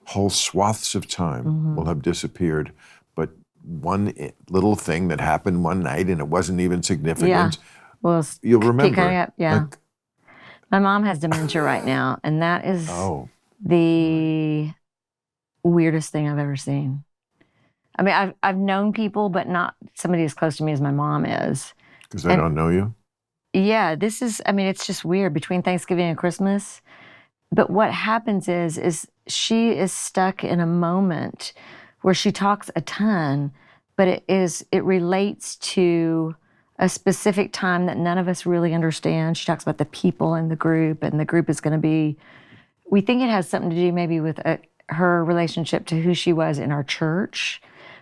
whole swaths of time will have disappeared, but one little thing that happened one night and it wasn't even significant, Well, you'll remember. coming up, yeah. Like, My mom has dementia right now, and that is the weirdest thing I've ever seen. I mean, I've known people, but not somebody as close to me as my mom is. because I don't know you? Yeah, it's just weird between Thanksgiving and Christmas. But what happens is she is stuck in a moment where she talks a ton, but it relates to a specific time that none of us really understand. She talks about the people in the group, and the group is going to be, we think it has something to do maybe with her relationship to who she was in our church.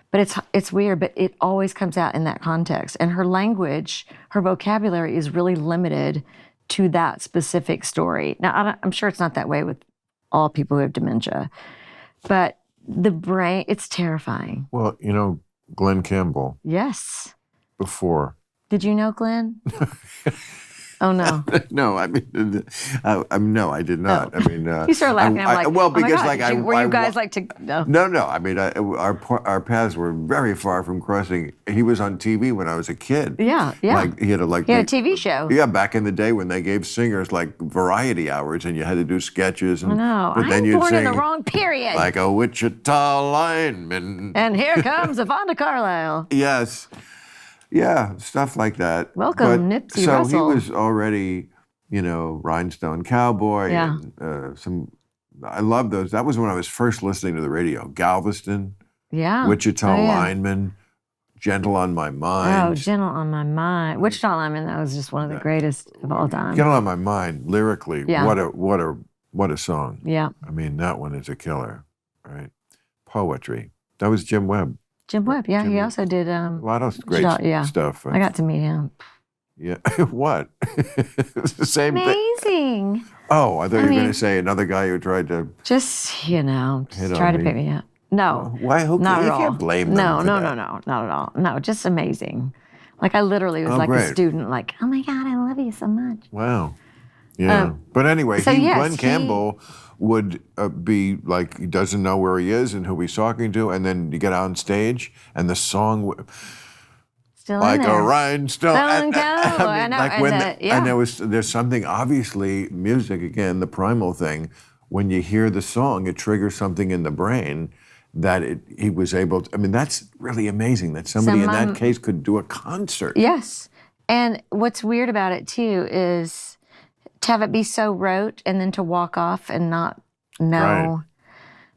But it's weird, but it always comes out in that context. And her language, her vocabulary is really limited to that specific story. Now, I'm sure it's not that way with all people who have dementia, but the brain, it's terrifying. Well, Glenn Campbell, Yes. before. Did you know Glenn? Oh, no. No, I mean, no, I did not. I mean, You started laughing. I'm like, well, oh my because God, were you guys like to, no. No. I mean, our paths were very far from crossing. He was on TV when I was a kid. Yeah. Like he had a TV show. Yeah, back in the day when they gave singers like variety hours and you had to do sketches. And, No, but then I'm you'd born in sing the wrong period. like a Wichita lineman. And here comes Yvonne Carlisle. Yes. Yeah, stuff like that. Welcome, Nipsey so Russell. he was already, Rhinestone Cowboy. Yeah. And I love those. That was when I was first listening to the radio. Galveston, Yeah. Wichita yeah. Lineman, Gentle on My Mind. Oh, Gentle on My Mind. Wichita Lineman, that was just one of the greatest of all time. Gentle on My Mind, lyrically, Yeah. what a song. Yeah. I mean, that one is a killer, right? Poetry. That was Jim Webb. Jim Webb, yeah, he also did. A lot of great yeah. stuff. I got to meet him. Yeah. What? It's the same thing. Amazing. Oh, I thought you were going mean- to say another guy who tried to. Just, Hit on try to me. pick me up. No. Why? Not You at all. can't blame them. No, for no, that. no, not at all. No, just amazing. Like I literally was Oh, like a great. student, like, oh my God, I love you so much. Wow. Yeah. But anyway, so yes, Glenn Campbell would be like, he doesn't know where he is and who he's talking to, and then you get on stage and the song, Still like in a there. rhinestone. Stone Cowboy, I know, like and when yeah. and there's something, obviously, music, again, the primal thing, when you hear the song, it triggers something in the brain. that he was able to. I mean, that's really amazing that somebody in that case could do a concert. Yes. And what's weird about it too is to have it be so rote and then to walk off and not know. Right.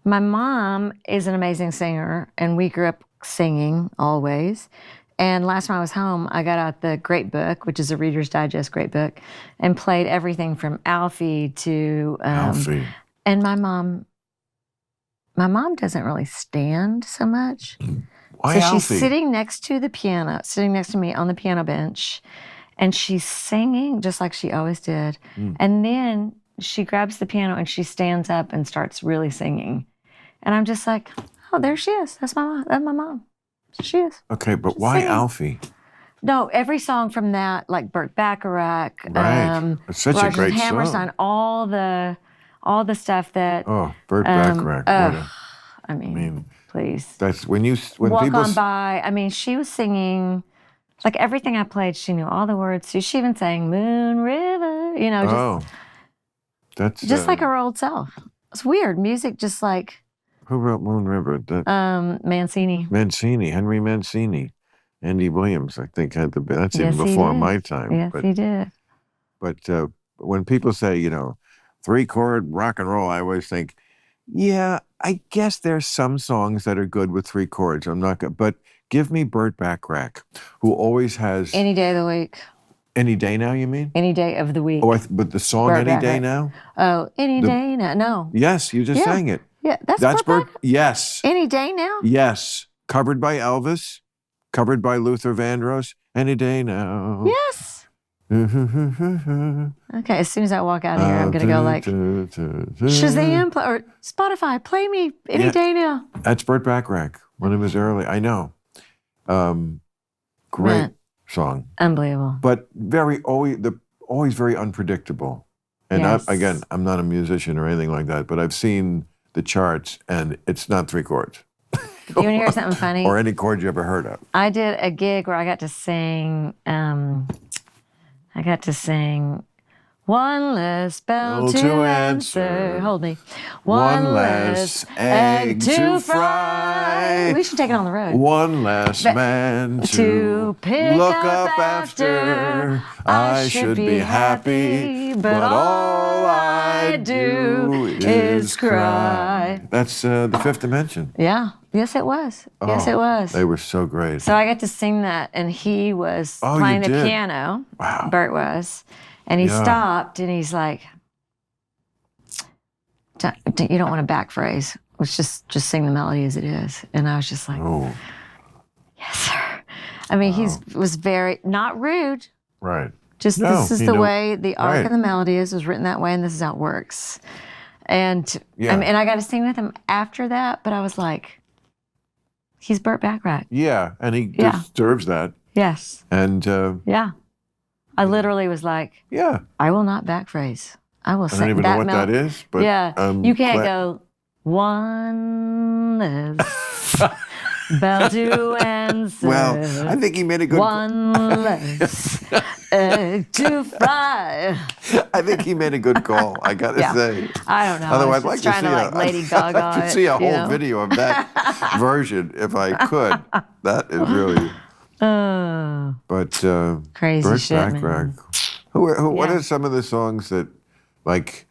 My mom is an amazing singer, and we grew up singing always. And last time I was home, I got out the Great Book, which is a Reader's Digest Great Book, and played everything from Alfie to Alfie. And my mom doesn't really stand so much. Why so Alfie? she's sitting next to the piano, sitting next to me on the piano bench, and she's singing just like she always did. And then she grabs the piano and she stands up and starts really singing. And I'm just like, oh, there she is. That's my mom. That's my mom. She is. Okay, but why singing. Alfie? No, every song from that, like Burt Bacharach, Right. It's such a Rodgers great and Hammerstein, song. all the stuff that. Oh, Burt Bacharach. I mean, please. That's when Walk people on by. I mean, she was singing, like everything I played, she knew all the words. She even sang Moon River, just like her old self. It's weird. Music just like. Who wrote Moon River? Mancini. Henry Mancini. Andy Williams, I think, had the. That's Yes, even he before did. my time. Yes, but, he did. But when people say, 3-chord rock and roll, I always think, yeah, I guess there's some songs that are good with 3 chords. I'm not good, but give me Burt Bacharach, who always has Any day of the week. Any Day Now. You mean? Any day of the week. Oh, but the song Burt Any Day Bacharach. Now. Oh, any day now. No. Yes, you just Yeah. sang it. Yeah, that's That's Burt Burt. Bacharach? Yes. Any day now? Yes. Covered by Elvis. Covered by Luther Vandross. Any Day Now. Yes. Okay, as soon as I walk out of here, I'm going to go like, Shazam, or Spotify, play me Any Day Now. That's Burt Bacharach, one of his early, I know. Great Right. song. Unbelievable. But always very unpredictable. And Yes. I'm not a musician or anything like that, but I've seen the charts and it's not 3 chords. You want to hear something funny? Or any chord you ever heard of. I did a gig where I got to sing, one less bell Bell to to answer. answer. Hold me. One less egg to fry. We should take it on the road. One less man to pick look up after. I should be happy, but all I do is cry. That's The Fifth Dimension. Yeah. Yes, it was. Yes, it was. They were so great. So I got to sing that, and he was Oh, you playing the did? piano. Wow. Bert was. And he Yeah. stopped, and he's like, you don't want a back phrase. Let's just sing the melody as it is. And I was just like, Oh, yes, sir. I mean, he was very, not rude. right. Just No, this is he the knew- way the arc right. of the melody is. It was written that way, and this is how it works. And Yeah. and I got to sing with him after that, but I was like, he's Burt Bacharach. Yeah, and he Yeah. deserves that. Yes. And Yeah. I literally was like, yeah, I will not back phrase. I will I sing don't even know what mel- that is, but yeah, I'm you can't glad- go one less bell to answer. Well, I think he made a good. One less egg to fry. I think he made a good call. I gotta Yeah. say. I don't know. Although I I'd was like just to trying see to like Lady Gaga. I'd like to see a it, you whole know? video of that version if I could. That is really. Oh, But crazy Burt shit, man. Bacharach. What Yeah. are some of the songs that, like,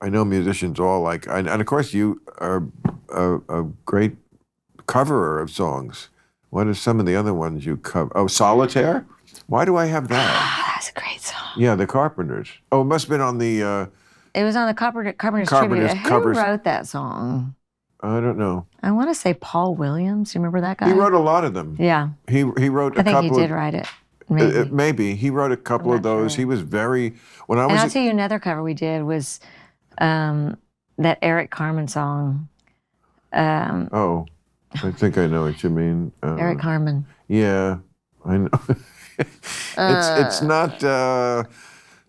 I know musicians all like, and of course you are a great coverer of songs. What are some of the other ones you cover? Oh, Solitaire? Why do I have that? That's a great song. Yeah, the Carpenters. Oh, it must have been on the, It was on the Carpenter's Carpenter's tribute. Who covers. wrote that song? I don't know. I want to say Paul Williams. You remember that guy? He wrote a lot of them. Yeah, He wrote a I think couple he did of, write it. Maybe. maybe. He wrote a couple I'm of not those. sure. He was very, when I And I'll was, tell you another cover we did was that Eric Carmen song. oh, I think I know what you mean. Eric Carmen. Yeah, I know. It's not.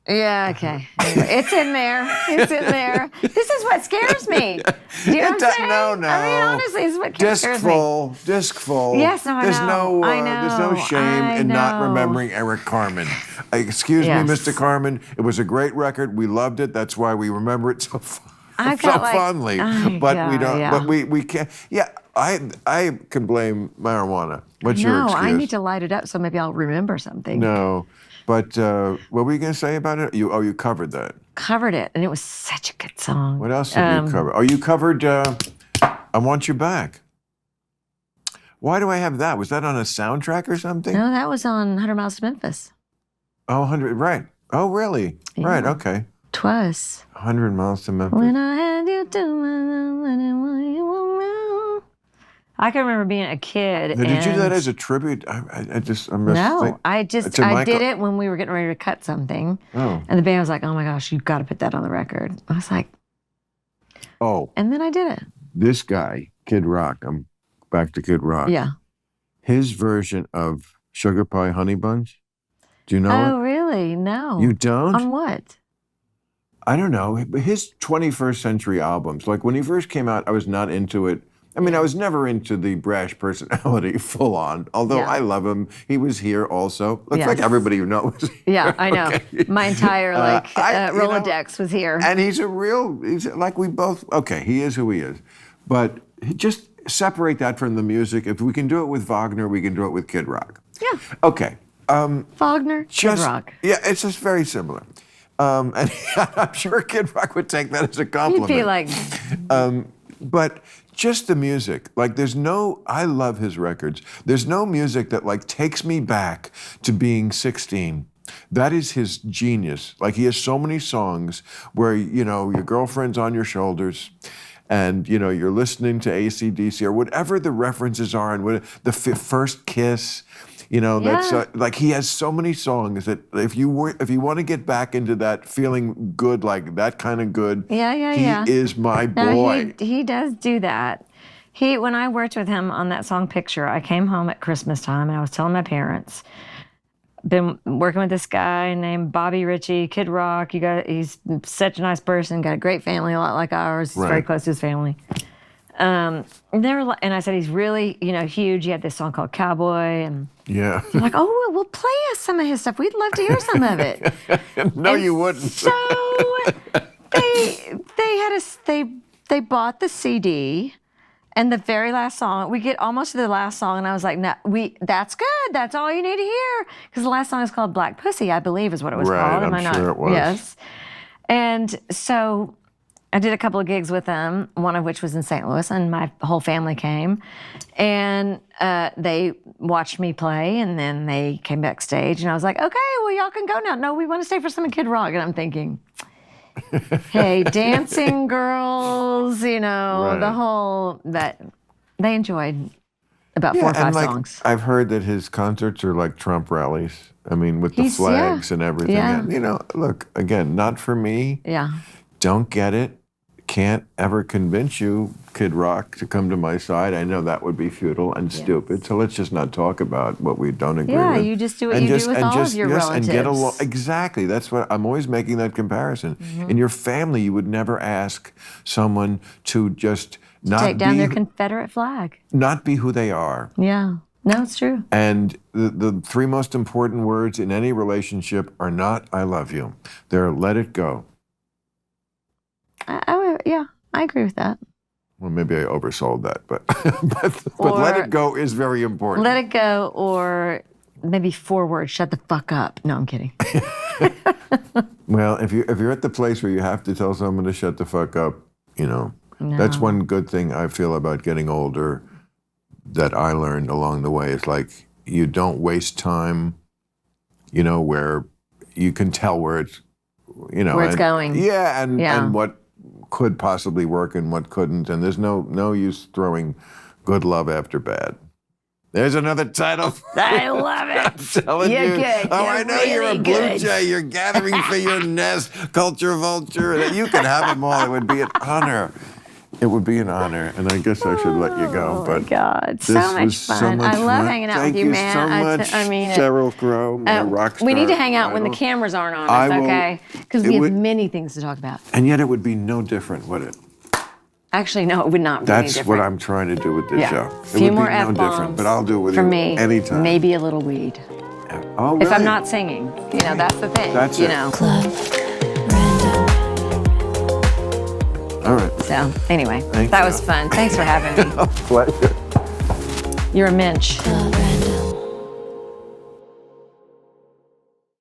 Yeah, okay. Anyway, it's in there. It's in there. This is what scares me. Do you know what I'm saying? No. I mean, honestly, this is what Disc scares me. full, disc full. Yes, no, I there's know. No, I there's no know. shame I in not know. remembering Eric Carmen. Excuse Yes. me, Mr. Carmen. It was a great record. We loved it. That's why we remember it so far. I've so got like, fondly, but we don't. But we can't. Yeah, I can blame marijuana. What's your No, excuse? I need to light it up so maybe I'll remember something. No, but what were you going to say about it? You covered that. Covered it, and it was such a good song. What else did you cover? Oh, you covered "I Want You Back." Why do I have that? Was that on a soundtrack or something? No, that was on 100 Miles to Memphis. Oh, 100, right. Oh, really? Yeah. Right, okay. 'Twas. 100 Miles to Memphis. When I had you to my I can remember being a kid. Now, did you do that and- as a tribute? I'm just No, think- I to did Michael. it when we were getting ready to cut something. Oh. And the band was like, oh my gosh, you've got to put that on the record. I was like, Oh, and then I did it. this guy, Kid Rock. I'm back to Kid Rock. Yeah. His version of Sugar Pie Honey Buns. Do you know Oh, it? really? No. You don't? On what? I don't know. His 21st century albums, like when he first came out, I was not into it. I mean, I was never into the brash personality full on, although Yeah. I love him. He was here also. Looks Yes. like everybody who knows. Yeah, I know. Okay. My entire You know, Rolodex was here. And he's like we both, okay, he is who he is. But just separate that from the music. If we can do it with Wagner, we can do it with Kid Rock. Yeah. Okay. Faulkner, Kid Rock. Yeah, it's just very similar. And I'm sure Kid Rock would take that as a You'd compliment. be like, But just the music, like I love his records. There's no music that like takes me back to being 16. That is his genius. Like he has so many songs where, your girlfriend's on your shoulders and, you're listening to AC/DC or whatever the references are and the first kiss. That's like he has so many songs that if you want to get back into that feeling good, like that kind of good, he is my boy. No, he does do that. When I worked with him on that song Picture, I came home at Christmas time and I was telling my parents, been working with this guy named Bobby Ritchie, Kid Rock. He's such a nice person, got a great family, a lot like ours. He's very close to his family. And I said he's really, huge. He had this song called Cowboy, and Yeah. they're like, oh, well, we'll play us some of his stuff. We'd love to hear some of it. No, And you wouldn't. So they bought the CD, and the very last song, we get almost to the last song, and I was like, no, that's good. That's all you need to hear, because the last song is called Black Pussy, I believe, is what it was called. Right, I'm sure it was. Yes. And so I did a couple of gigs with them, one of which was in St. Louis, and my whole family came. And they watched me play, and then they came backstage, and I was like, okay, well, y'all can go now. No, we want to stay for some Kid Rock. And I'm thinking, hey, dancing girls, the whole, that they enjoyed about 4 or 5 songs. I've heard that his concerts are like Trump rallies. I mean, with the flags and everything. Yeah. And, look, again, not for me. Yeah. Don't get it. Can't ever convince you, Kid Rock, to come to my side. I know that would be futile and stupid. So let's just not talk about what we don't agree with. Yeah, you just do what you do with all of your relatives. And get along. Exactly. That's what I'm always making that comparison. In your family, you would never ask someone to just not Take down be, their Confederate flag. not be who they are. Yeah. No, it's true. And the 3 most important words in any relationship are not "I love you." They're "let it go." I agree with that. Well, maybe I oversold that, but but "let it go" is very important. Let it go, or maybe 4 words, shut the fuck up. No, I'm kidding. Well, if you're at the place where you have to tell someone to shut the fuck up, that's one good thing I feel about getting older that I learned along the way. Is like you don't waste time, where you can tell where it's, Where it's going. Yeah, and what could possibly work and what couldn't. And there's no use throwing good love after bad. There's another title. I love it. I'm telling You're you. good. Oh, You're I know you're a really blue good. jay. You're gathering for your nest, culture vulture. You can have them all. It would be an honor. It would be an honor, and I guess I should let you go. Oh, But my God. So this much was so fun. much I love fun. hanging out Thank with you, you man. so much, Sheryl Crow, my rock star. We need to hang out when the idol. cameras aren't on I us, will- okay? Because it we have would- many things to talk about. And yet it would be no different, would it? Actually, no, it would not be any That's different. what I'm trying to do with this show. A It few would more be no F-bombs different, but I'll do it with for you me, anytime. maybe a little weed. Oh, really? If I'm not singing, that's the thing. That's you it. know. Club Random. All right. So anyway, Thank that you. was fun. Thanks for having me. Pleasure. You're a mensch. Club Random.